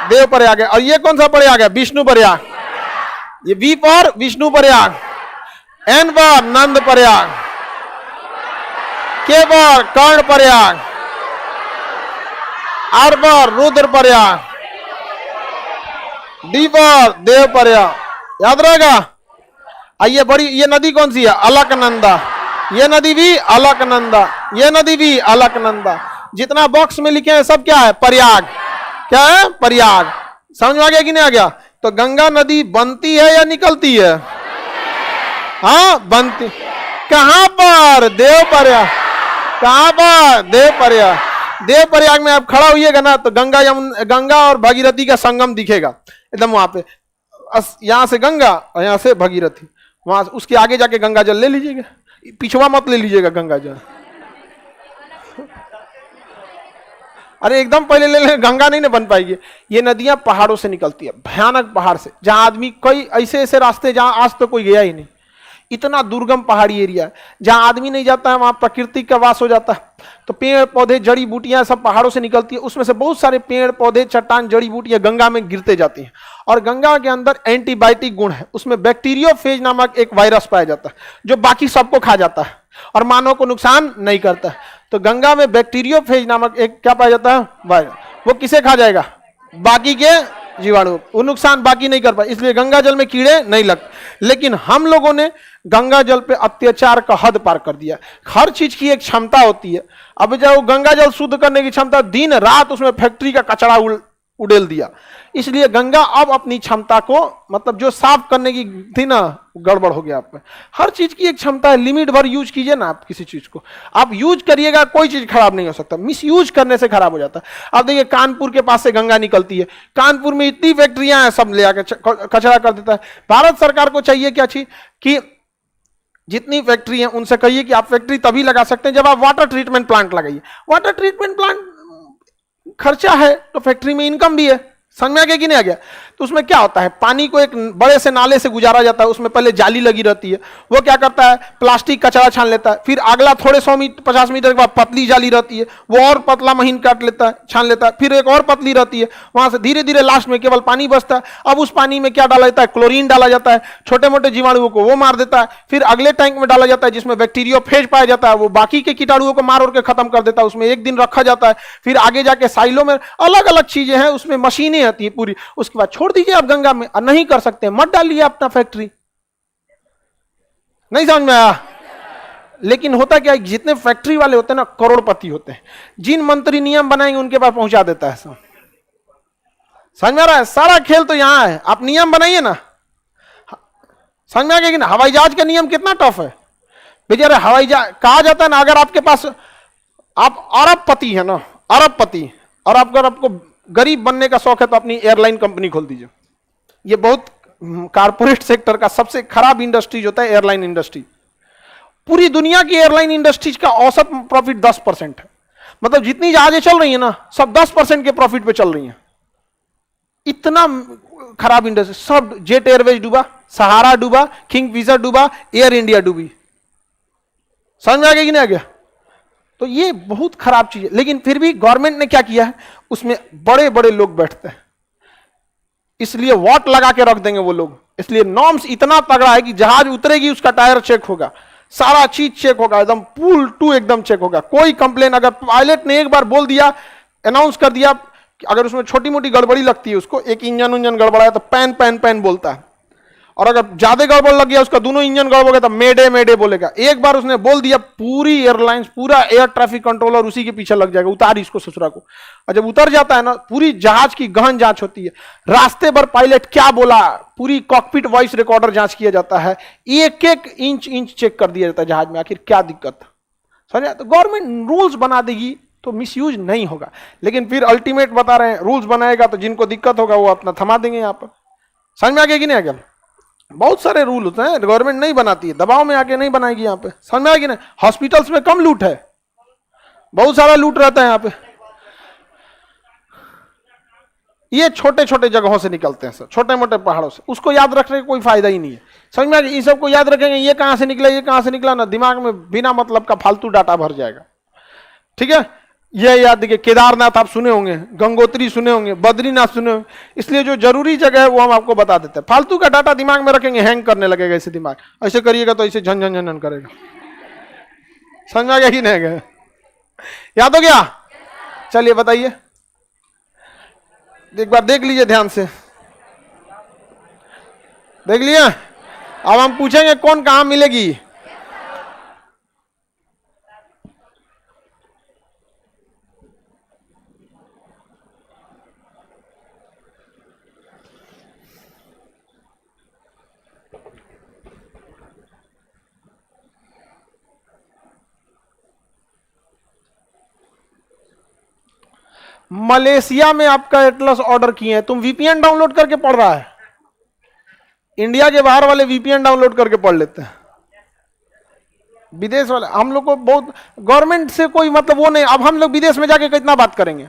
देव प्रयाग है। और ये कौन सा प्रयाग है? विष्णु प्रयाग। ये वी पर विष्णु प्रयाग, एन पर नंद प्रयाग, के पर कर्ण प्रयाग, आर पर रुद्र प्रयाग, डी पर देव प्रयाग। याद रहेगा? आइए बड़ी, ये नदी कौन सी है? अलकनंदा। ये नदी भी अलकनंदा, ये नदी भी अलकनंदा। जितना बॉक्स में लिखे हैं सब क्या है? प्रयाग। क्या है? प्रयाग। समझ में आ गया कि नहीं आ गया? तो गंगा नदी बनती है या निकलती है? हाँ बनती। कहां पर? देव प्रयाग। कहां पर? देव प्रयाग। देव प्रयाग में आप खड़ा होइएगा ना तो गंगा और भागीरथी का संगम दिखेगा एकदम वहां पे। यहां से गंगा और यहां से भागीरथी, वहां उसके आगे जाके गंगा जल ले लीजिएगा, पिछवा मत ले लीजिएगा गंगा जल। अरे एकदम पहले ले लें, गंगा नहीं ना बन पाएगी। ये नदियां पहाड़ों से निकलती है, भयानक पहाड़ से, जहां आदमी कई ऐसे ऐसे रास्ते जहां आज तो कोई गया ही नहीं। इतना दुर्गम पहाड़ी एरिया है जहां आदमी नहीं जाता है, वहां प्रकृति का वास हो जाता है। तो पेड़ पौधे जड़ी बूटियां सब पहाड़ों से निकलती है, उसमें से बहुत सारे पेड़ पौधे चट्टान जड़ी बूटियां गंगा में गिरते जाती हैं। और गंगा के अंदर एंटीबायोटिक गुण है, उसमें बैक्टीरियोफेज नामक एक वायरस पाया जाता है जो बाकी सबको खा जाता है और मानव को नुकसान नहीं करता है। तो गंगा में बैक्टीरियोफेज नामक एक क्या पाया जाता है? वायरस। वो किसे खा जाएगा? बाकी के जीवाणु, वो नुकसान बाकी नहीं कर पाए, इसलिए गंगा जल में कीड़े नहीं लगते। लेकिन हम लोगों ने गंगा जल पे अत्याचार का हद पार कर दिया। हर चीज की एक क्षमता होती है। अब जब वो गंगा जल शुद्ध करने की क्षमता, दिन रात उसमें फैक्ट्री का कचरा उड़ेल दिया, इसलिए गंगा अब अपनी क्षमता को, मतलब जो साफ करने की थी ना, गड़बड़ हो गया आप में। हर चीज की एक क्षमता है, लिमिट भर यूज कीजिए ना आप किसी चीज को। आप यूज करिएगा, कोई चीज खराब नहीं हो सकता, मिस यूज करने से खराब हो जाता है। आप देखिए कानपुर के पास से गंगा निकलती है, कानपुर में इतनी फैक्ट्रियां हैं, सब ले आके कचरा कर देता है। भारत सरकार को चाहिए क्या चीज कि जितनी फैक्ट्री है उनसे कहिए कि आप फैक्ट्री तभी लगा सकते हैं जब आप वाटर ट्रीटमेंट प्लांट लगाइए। वाटर ट्रीटमेंट प्लांट खर्चा है तो फैक्ट्री में इनकम भी है। समझ में आ गया कि नहीं आ गया? तो उसमें क्या होता है, पानी को एक बड़े से नाले से गुजारा जाता है, उसमें पहले जाली लगी रहती है, वो क्या करता है, प्लास्टिक कचरा छान लेता है। फिर अगला थोड़े 100-50 मीटर के बाद पतली जाली रहती है, वो और पतला महीन काट लेता है, छान लेता है। फिर एक और पतली रहती है, वहां से धीरे धीरे लास्ट में केवल पानी बचता है। अब उस पानी में क्या डाला जाता है? क्लोरीन डाला जाता है, छोटे मोटे जीवाणुओं को वो मार देता है। फिर अगले टैंक में डाला जाता है जिसमें बैक्टीरियोफेज पाया जाता है, वो बाकी के कीटाणुओं को मार और के खत्म कर देता है, उसमें एक दिन रखा जाता है। फिर आगे जाके साइलों में अलग अलग चीजें हैं, उसमें मशीनें आती है पूरी, उसके बाद छोड़ दीजिए आप गंगा में। नहीं कर सकते मत डालिए अपना फैक्ट्री। नहीं समझ में आया? लेकिन होता क्या है, जितने फैक्ट्री वाले होते हैं ना, करोड़पति होते हैं, जिन मंत्री नियम बनाएंगे उनके पास पहुंचा देता है सब। समझ में आ रहा है? सारा खेल तो यहां है, आप नियम बनाइए ना। समझ में आ गया कि ना? हवाई जहाज का नियम कितना टफ है बेचारे। हवाई जहाज कहा जाता है ना, अगर आपके पास आप अरबपति है ना, अरबपति, और आपको गरीब बनने का शौक है तो अपनी एयरलाइन कंपनी खोल दीजिए। ये बहुत कारपोरेट सेक्टर का सबसे खराब इंडस्ट्रीज होता है एयरलाइन इंडस्ट्री। पूरी दुनिया की एयरलाइन इंडस्ट्रीज का औसत प्रॉफिट 10% है। मतलब जितनी जहाजें चल रही है ना, सब 10% के प्रॉफिट पे चल रही हैं। इतना खराब इंडस्ट्री। सब जेट एयरवेज डूबा, सहारा डूबा, किंग फिशर डूबा, एयर इंडिया डूबी। समझ में आ गया कि नहीं आ गया? तो ये बहुत खराब चीज है। लेकिन फिर भी गवर्नमेंट ने क्या किया है, उसमें बड़े बड़े लोग बैठते हैं, इसलिए वॉट लगा के रख देंगे वो लोग। इसलिए नॉर्म्स इतना तगड़ा है कि जहाज उतरेगी उसका टायर चेक होगा, सारा चीज चेक होगा, एकदम पुल टू एकदम चेक होगा। कोई कंप्लेन, अगर पायलट ने एक बार बोल दिया, अनाउंस कर दिया, अगर उसमें छोटी मोटी गड़बड़ी लगती है उसको, एक इंजन गड़बड़ाया तो पैन पैन पैन बोलता है, और अगर ज्यादा गड़बड़ लग गया, उसका दोनों इंजन गड़बड़ हो गया तो मेडे मेडे बोलेगा। एक बार उसने बोल दिया, पूरी एयरलाइंस, पूरा एयर ट्रैफिक कंट्रोलर उसी के पीछे लग जाएगा, उतार इसको ससुरा को। और जब उतर जाता है ना, पूरी जहाज की गहन जांच होती है, रास्ते भर पायलट क्या बोला, पूरी कॉकपिट वॉइस रिकॉर्डर जांच किया जाता है, एक एक इंच चेक कर दिया जाता है जहाज में आखिर क्या दिक्कत। समझे? तो गवर्नमेंट रूल्स बना देगी तो मिसयूज नहीं होगा। लेकिन फिर अल्टीमेट बता रहे हैं, रूल्स बनाएगा तो जिनको दिक्कत होगा वो अपना थमा देंगे यहाँ पर। समझ में आ गया कि नहीं आ गया? बहुत सारे रूल होते हैं, गवर्नमेंट नहीं बनाती है, दबाव में आके नहीं बनाएगी यहाँ पे। समझ में आएगी ना? हॉस्पिटल्स में कम लूट है, बहुत सारा लूट रहता है यहाँ पे। ये छोटे छोटे जगहों से निकलते हैं सर, छोटे मोटे पहाड़ों से, उसको याद रखने का कोई फायदा ही नहीं है। समझ में आ गया? ये सबको याद रखेंगे, ये कहां से निकला, ये कहां से निकला ना, दिमाग में बिना मतलब का फालतू डाटा भर जाएगा। ठीक है? ये याद देखिए, केदारनाथ आप सुने होंगे, गंगोत्री सुने होंगे, बद्रीनाथ सुने होंगे। इसलिए जो जरूरी जगह है वो हम आपको बता देते हैं। फालतू का डाटा दिमाग में रखेंगे, हैंग करने लगेगा ऐसे दिमाग। ऐसे करिएगा तो ऐसे झन झन झन करेगा। समझ में आ गया कि नहीं गया? याद हो गया? चलिए बताइए, एक बार देख लीजिए ध्यान से, देख लिया। अब हम पूछेंगे कौन कहां मिलेगी। मलेशिया में आपका एटलस ऑर्डर किए हैं, तुम वीपीएन डाउनलोड करके पढ़ रहा है। इंडिया के बाहर वाले वीपीएन डाउनलोड करके पढ़ लेते हैं, विदेश वाले। हम लोग को बहुत गवर्नमेंट से कोई मतलब वो नहीं। अब हम लोग विदेश में जाके कितना बात करेंगे?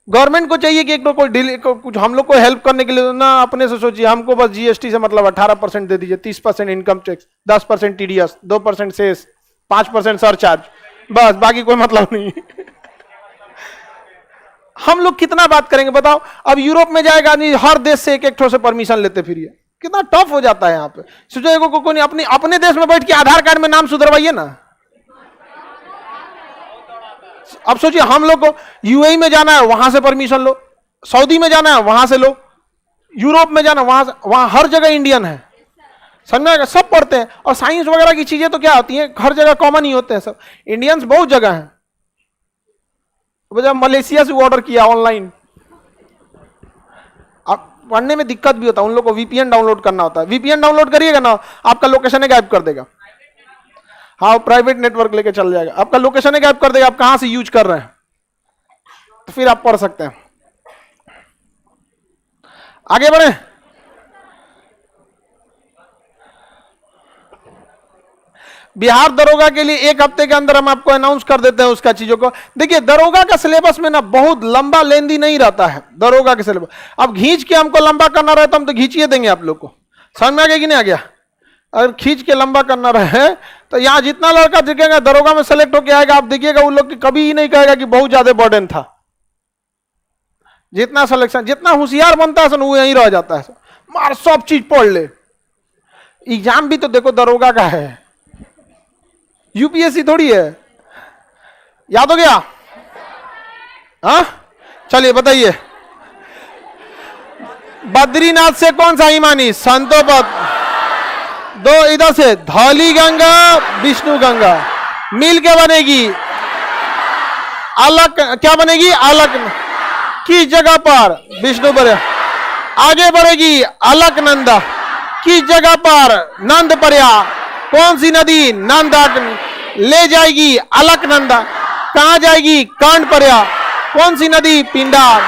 गवर्नमेंट को चाहिए कि एक तो कोई कुछ हम लोग को हेल्प करने के लिए ना, अपने से सोचिए। हमको बस जीएसटी से मतलब 18% दे दीजिए, 30% income tax, 10% TDS, 2% cess, 5% surcharge, बस, बाकी कोई मतलब नहीं। हम लोग कितना बात करेंगे बताओ? अब यूरोप में जाएगा नहीं, हर देश से एक एक ठो से परमिशन लेते फिरिए, कितना टफ हो जाता है यहाँ पे। सोचो कोई अपने देश में बैठ के आधार कार्ड में नाम सुधरवाइए ना। अब सोचिए हम लोग को यूएई में जाना है, वहां से परमिशन लो, सऊदी में जाना है वहां से लो, यूरोप में जाना वहां से, वहां हर जगह इंडियन है, समझ में आएगा? सब पढ़ते हैं। और साइंस वगैरह की चीजें तो क्या होती हैं, हर जगह कॉमन ही होते हैं सब। इंडियंस बहुत जगह हैं। जब मलेशिया से ऑर्डर किया ऑनलाइन, अब पढ़ने में दिक्कत भी होता है, उन लोग को वीपीएन डाउनलोड करना होता है। वीपीएन डाउनलोड करिएगा ना, आपका लोकेशन है गायब कर देगा। हाँ, प्राइवेट नेटवर्क लेके चल जाएगा, आपका लोकेशन है गायब कर देगा, आप कहां से यूज कर रहे हैं, तो फिर आप पढ़ सकते हैं। आगे बढ़े। बिहार दरोगा के लिए 1 हफ्ते के अंदर हम आपको अनाउंस कर देते हैं उसका चीजों को। देखिए दरोगा का सिलेबस में ना बहुत लंबा लेंदी नहीं रहता है दरोगा के सिलेबस। अब खींच के हमको लंबा करना रहे तो हम तो खींचिए देंगे आप लोग को, समझ में आ गया कि नहीं आ गया? अगर खींच के लंबा करना रहे तो यहाँ जितना लड़का दिखेगा दरोगा में सेलेक्ट होकर आएगा, आप देखिएगा उन लोग कभी ही नहीं कहेगा कि बहुत ज्यादा बर्डन था। जितना सिलेक्शन, जितना होशियार बनता है वो यहीं रह जाता है, मार सब चीज पढ़ ले। एग्जाम भी तो देखो दरोगा का है, यूपीएससी थोड़ी है। याद हो गया? हाँ, चलिए बताइए। बद्रीनाथ से कौन सा हिमानी? संतोपत। 2 इधर से धौली गंगा, विष्णु गंगा मिल के बनेगी अलग। क्या बनेगी? अलग। किस जगह पर? विष्णु पर। आगे बढ़ेगी अलकनंदा। किस जगह पर? नंद पर्या। कौन सी नदी? नंदाग्नि। ले जाएगी अलकनंदा। कहां जाएगी? कर्णपर्या। कौन सी नदी? पिंडार।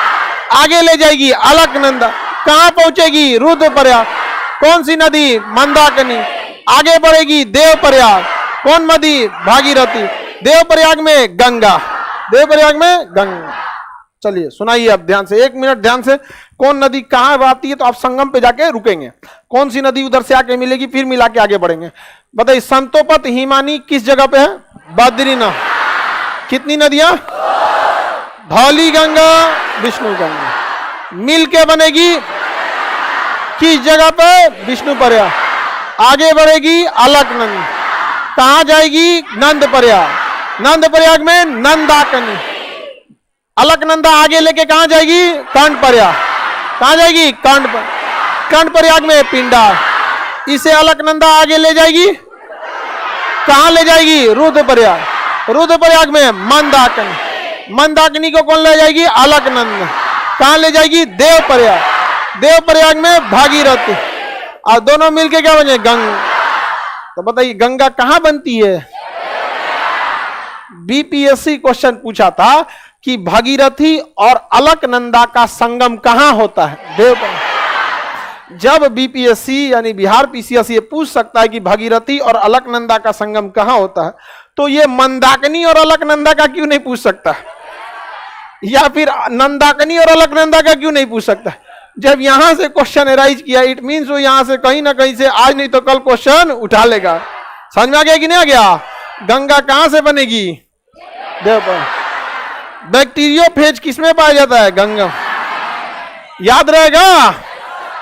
आगे ले जाएगी अलकनंदा। कहां पहुंचेगी? रुद्रपर्या। कौन सी नदी? मंदाकिनी। आगे बढ़ेगी देवप्रयाग। कौन नदी? भागीरथी। देवप्रयाग में गंगा। देवप्रयाग में गंगा। चलिए सुनाइए अब ध्यान से, 1 मिनट ध्यान से। कौन नदी कहां आती है तो आप संगम पे जाके रुकेंगे। कौन सी नदी उधर से आके मिलेगी, फिर मिला के आगे बढ़ेंगे। बताइए संतोपत हिमानी किस जगह पे है? बद्रीनाथ। कितनी नदियां? धौली गंगा, विष्णु गंगा मिल के बनेगी किस जगह पे? विष्णुपर्या। आगे बढ़ेगी अलकनंदा। कहां जाएगी? नंदप्रयाग। नंदप्रयाग में नंदाकिनी। अलकनंदा आगे लेके कहां जाएगी? कर्णपर्याग। कहां जाएगी? कर्णप्रयाग में पिंडार। इसे अलकनंदा आगे ले जाएगी, कहां ले जाएगी? रुद्रप्रयाग। रुद्रप्रयाग में मंदाकिनी। मंदाकिनी को कौन ले जाएगी? अलकनंदा। कहां ले जाएगी? देवप्रयाग। देवप्रयाग में भागीरथी। और दोनों मिलके क्या बने? गंगा। तो बताइए गंगा कहां बनती है? बीपीएससी क्वेश्चन पूछा था कि भागीरथी और अलकनंदा का संगम कहां होता है? देवप्रयाग। जब बीपीएससी यानी बिहार पीसीएस ये पूछ सकता है कि भागीरथी और अलकनंदा का संगम कहां होता है, तो ये मंदाकिनी और अलकनंदा का क्यों नहीं पूछ सकता? या फिर नंदाकिनी और अलकनंदा का क्यों नहीं पूछ सकता? जब यहां से क्वेश्चन एराइज किया, इट मीन्स वो यहां से कहीं ना कहीं से आज नहीं तो कल क्वेश्चन उठा लेगा। समझ में आ गया कि नहीं आ गया? गंगा कहां से बनेगी? बैक्टीरियोफेज किसमें पाया जाता है? गंगा। याद रहेगा?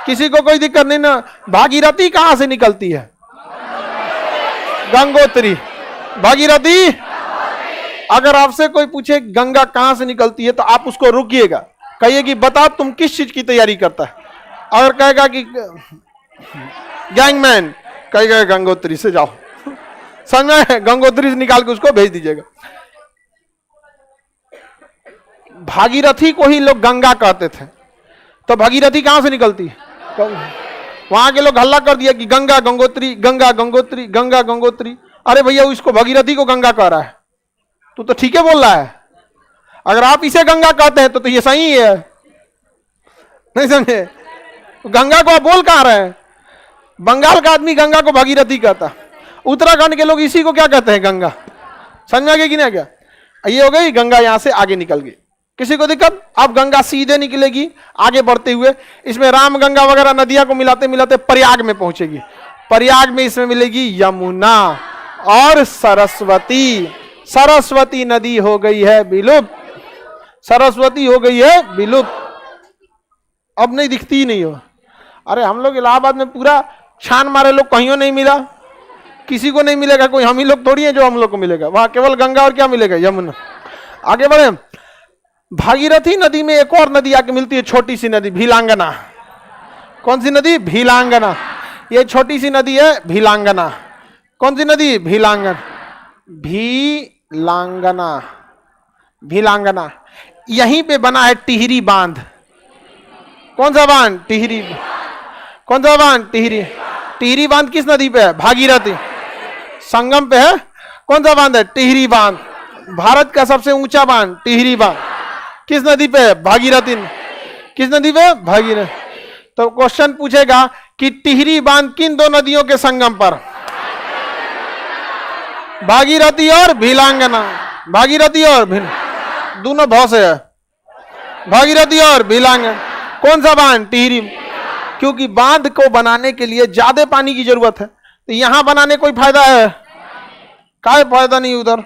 किसी को कोई दिक्कत नहीं ना? भागीरथी कहां से निकलती है? गंगोत्री। भागीरथी। अगर आपसे कोई पूछे गंगा कहां से निकलती है तो आप उसको रुकिएगा, कहिए कि बता तुम किस चीज की तैयारी करता है। अगर कहेगा कि गैंगमैन, कहेगा गंगोत्री से जाओ। समझ में? गंगोत्री से निकाल के उसको भेज दीजिएगा। भागीरथी को ही लोग गंगा कहते थे, तो भागीरथी कहां से निकलती है? वहां के लोग हल्ला कर दिया कि गंगा गंगोत्री, गंगा गंगोत्री, गंगा गंगोत्री। अरे भैया उसको भागीरथी को गंगा कह रहा है, तू तो ठीक है बोल रहा है। अगर आप इसे गंगा कहते हैं तो ये सही है, नहीं समझे? गंगा को आप बोल कहां रहे हैं? बंगाल का आदमी गंगा को भागीरथी कहता, उत्तराखंड के लोग इसी को क्या कहते हैं? गंगा। समझ में आ गया कि नहीं? क्या ये हो गई गंगा, यहां से आगे निकल गई, किसी को दिक्कत? अब गंगा सीधे निकलेगी आगे बढ़ते हुए, इसमें राम गंगा वगैरह नदियां को मिलाते मिलाते प्रयाग में पहुंचेगी। प्रयाग में इसमें मिलेगी यमुना और सरस्वती। सरस्वती नदी हो गई है विलुप्त, सरस्वती हो गई है विलुप्त, अब नहीं दिखती ही नहीं हो। अरे हम लोग इलाहाबाद में पूरा छान मारे, लोग कहीं नहीं मिला, किसी को नहीं मिलेगा, कोई हम ही लोग थोड़ी है जो हम लोग को मिलेगा, वहां केवल गंगा और क्या मिलेगा? यमुना। आगे बढ़े, भागीरथी नदी में एक और नदी आके मिलती है, छोटी सी नदी भीलांगना। कौन सी नदी? भीलांगना। ये छोटी सी नदी है भीलांगना। कौन सी नदी? भीलांगना। भीलांगना, भीलांगना। यहीं पे बना है टिहरी बांध। कौन सा बांध? टिहरी। कौन सा बांध? टिहरी। टिहरी बांध किस नदी पे है? भागीरथी संगम पे है। कौन सा बांध है? टिहरी बांध। भारत का सबसे ऊंचा बांध टिहरी बांध किस नदी पे है? भागीरथी। किस नदी पे? भागीरथी। तो क्वेश्चन पूछेगा कि टिहरी बांध किन दो नदियों के संगम पर? भागीरथी और भीलांगना। भागीरथी और दोनों भाव से है, भागीरथी और भीलांगना। कौन सा बांध? टिहरी। क्योंकि बांध को बनाने के लिए ज्यादा पानी की जरूरत है, तो यहां बनाने कोई फायदा है? काय फायदा नहीं, उधर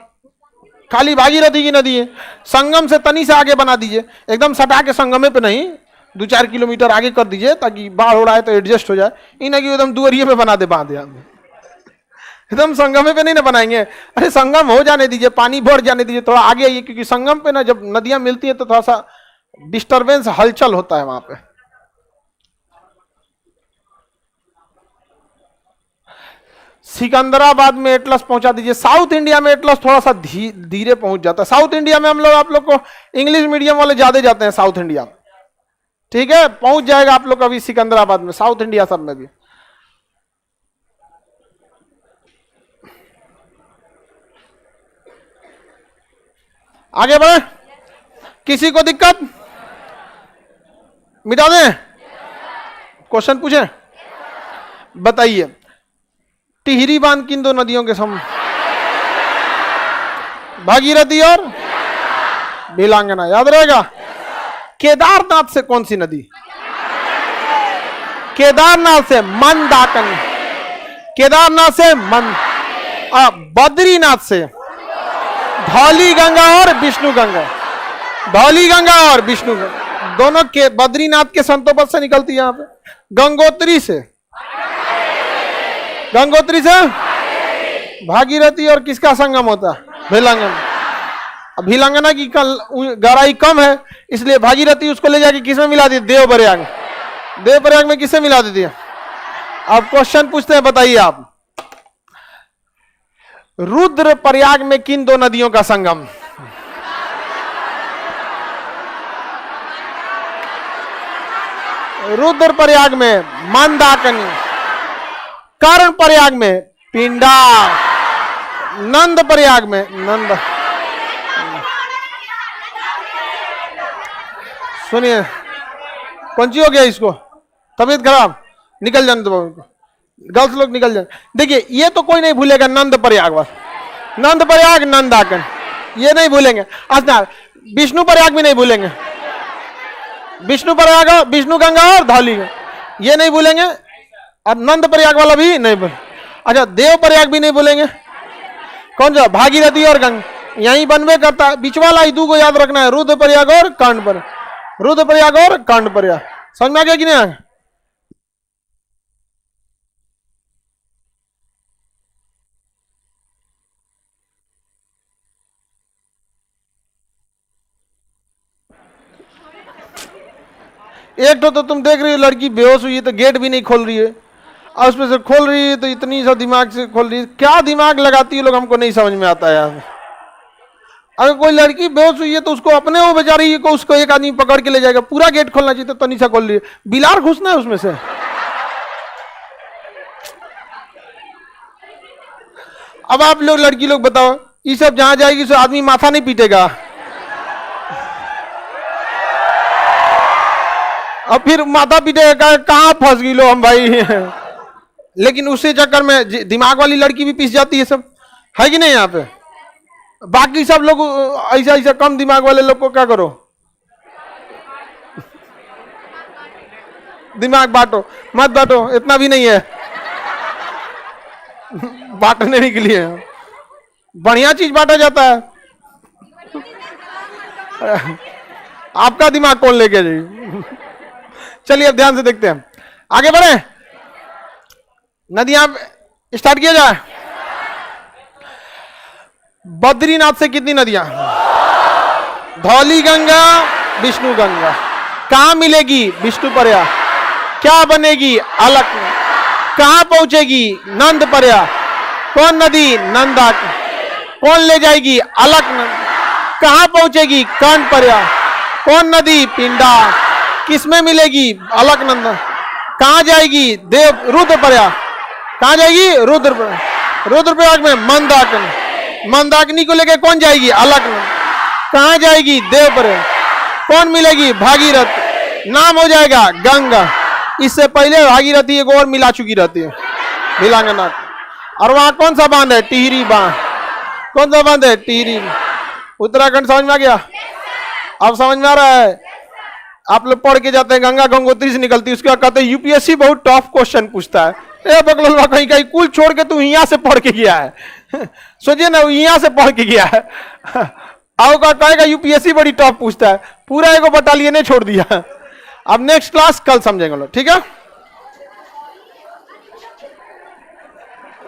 खाली भागीरथी की नदी है, संगम से तनी से आगे बना दीजिए, एकदम सटा के संगमे पे नहीं, 2-4 किलोमीटर आगे कर दीजिए ताकि बाढ़ हो रहा है तो एडजस्ट हो जाए। इन एकदम दुअरिये पे बना दे बांध, एकदम संगमे पे नहीं ना बनाएंगे। अरे संगम हो जाने दीजिए, पानी भर जाने दीजिए, थोड़ा आगे आइए, क्योंकि संगम पे ना जब नदियां मिलती है तो थोड़ा सा डिस्टरबेंस, हलचल होता है वहां पे। सिकंदराबाद में एटलस पहुंचा दीजिए। साउथ इंडिया में एटलस थोड़ा सा धीरे पहुंच जाता है। साउथ इंडिया में हम लोग, आप लोग को इंग्लिश मीडियम वाले ज्यादा जाते हैं साउथ इंडिया में, ठीक है? पहुंच जाएगा आप लोग अभी सिकंदराबाद में, साउथ इंडिया सब में भी। आगे बढ़े, किसी को दिक्कत? मिटा दें? क्वेश्चन पूछे? बताइए, टिहरी बांध किन दो नदियों के सम? भागीरथी और भीलांगना। याद रहेगा। केदारनाथ से कौन सी नदी? केदारनाथ से मंदाकिनी। केदारनाथ से बद्रीनाथ से धौली गंगा और विष्णु गंगा। धौली गंगा और विष्णु गंगा दोनों के बद्रीनाथ के संतोपद से निकलती है। यहां पे गंगोत्री से, गंगोत्री से भागीरथी और किसका संगम होता है? भीलांगना। भीलांगना की गहराई कम है, इसलिए भागीरथी उसको ले जाके किसमें मिला दी? देवप्रयाग में। देवप्रयाग में किससे मिला देती है? अब क्वेश्चन पूछते हैं, बताइए आप, रुद्रप्रयाग में किन दो नदियों का संगम? रुद्रप्रयाग में मंदाकिनी, कर्णप्रयाग में पिंडा, नंदप्रयाग में नंद। सुनिए, कौन सी हो गया इसको? तबीयत खराब, निकल जाने दो, गर्ल्स लोग निकल जाए। देखिए, ये तो कोई नहीं भूलेगा, नंद प्रयाग, बस नंद प्रयाग, नंदाकन, ये नहीं भूलेंगे। अच्छा, विष्णु प्रयाग भी नहीं भूलेंगे, विष्णु प्रयाग, विष्णु गंगा और धौली, ये नहीं भूलेंगे, और नंद प्रयाग वाला भी नहीं भूल। अच्छा, देव प्रयाग भी नहीं भूलेंगे। कौन सा? भागीरथी और गंगा, यही बनवे करता है। बीच वाला ही दो को याद रखना है, रुद्र प्रयाग और कांड प्रयाग। रुद्र प्रयाग और कांड प्रयाग, समझ में आ गया कि नहीं? एक तो तुम देख रही हो लड़की बेहोश हुई है तो गेट भी नहीं खोल रही है, और उसमें से खोल रही है तो इतनी सा दिमाग से खोल रही है। क्या दिमाग लगाती है लोग, हमको नहीं समझ में आता है यार। अगर कोई लड़की बेहोश हुई है तो उसको अपने वो बेचारी को, उसको एक आदमी पकड़ के ले जाएगा। पूरा गेट खोलना चाहिए, तो नीचा खोल रही है, बिलार घुसना है उसमें से। अब आप लोग लड़की लोग बताओ, ये सब जहां जाएगी सो आदमी माथा नहीं पीटेगा? और फिर माता पिता कहाँ फंस गई लो हम भाई। लेकिन उसी चक्कर में दिमाग वाली लड़की भी पिस जाती है सब, है कि नहीं यहाँ पे। बाकी सब लोग ऐसा ऐसा कम दिमाग वाले लोग को क्या करो, दिमाग बांटो, मत बांटो, इतना भी नहीं है बांटने के लिए, बढ़िया चीज बांटा जाता है। आपका दिमाग कौन लेके जाइए। चलिए अब ध्यान से देखते हैं, आगे बढ़े। नदियां स्टार्ट किया जाए। बद्रीनाथ से कितनी नदियां, धौली गंगा, विष्णु गंगा। कहां मिलेगी, विष्णु प्रयाग। क्या बनेगी, अलक। कहां पहुंचेगी, नंद प्रयाग। कौन नदी, नंदा। कौन ले जाएगी, अलक नंद। कहां पहुंचेगी, कर्ण प्रयाग। कौन नदी, पिंडा। किसमें मिलेगी, अलक नंद। कहां जाएगी, देव रुद्र प्रयाग। कहां जाएगी, रुद्र प्रयाग में मंदाकिनी। मंदाकिनी को लेके कौन जाएगी, अलक नंद। कहां जाएगी, देव प्रयाग। कौन मिलेगी, भागीरथ। नाम हो जाएगा गंगा। इससे पहले भागीरथी एक और मिला चुकी रहती है, नीलांगनाथ। और वहां कौन सा बांध है, टिहरी बांध। कौन सा बांध है, टिहरी। उत्तराखंड समझ में आ गया, अब समझ में आ रहा है। आप लोग पढ़ के जाते हैं गंगा गंगोत्री से निकलती है, उसके बाद कहते हैं यूपीएससी बहुत टफ क्वेश्चन पूछता है। बकलवा कहीं कहीं कुल छोड़ के तू यहाँ से पढ़ के गया है। सोचिए ना, यहाँ से पढ़ के गया है, आओ का कहेगा यूपीएससी बड़ी टफ पूछता है, पूरा एगो बटालियन छोड़ दिया। अब नेक्स्ट क्लास कल समझेंगे लोग, ठीक है।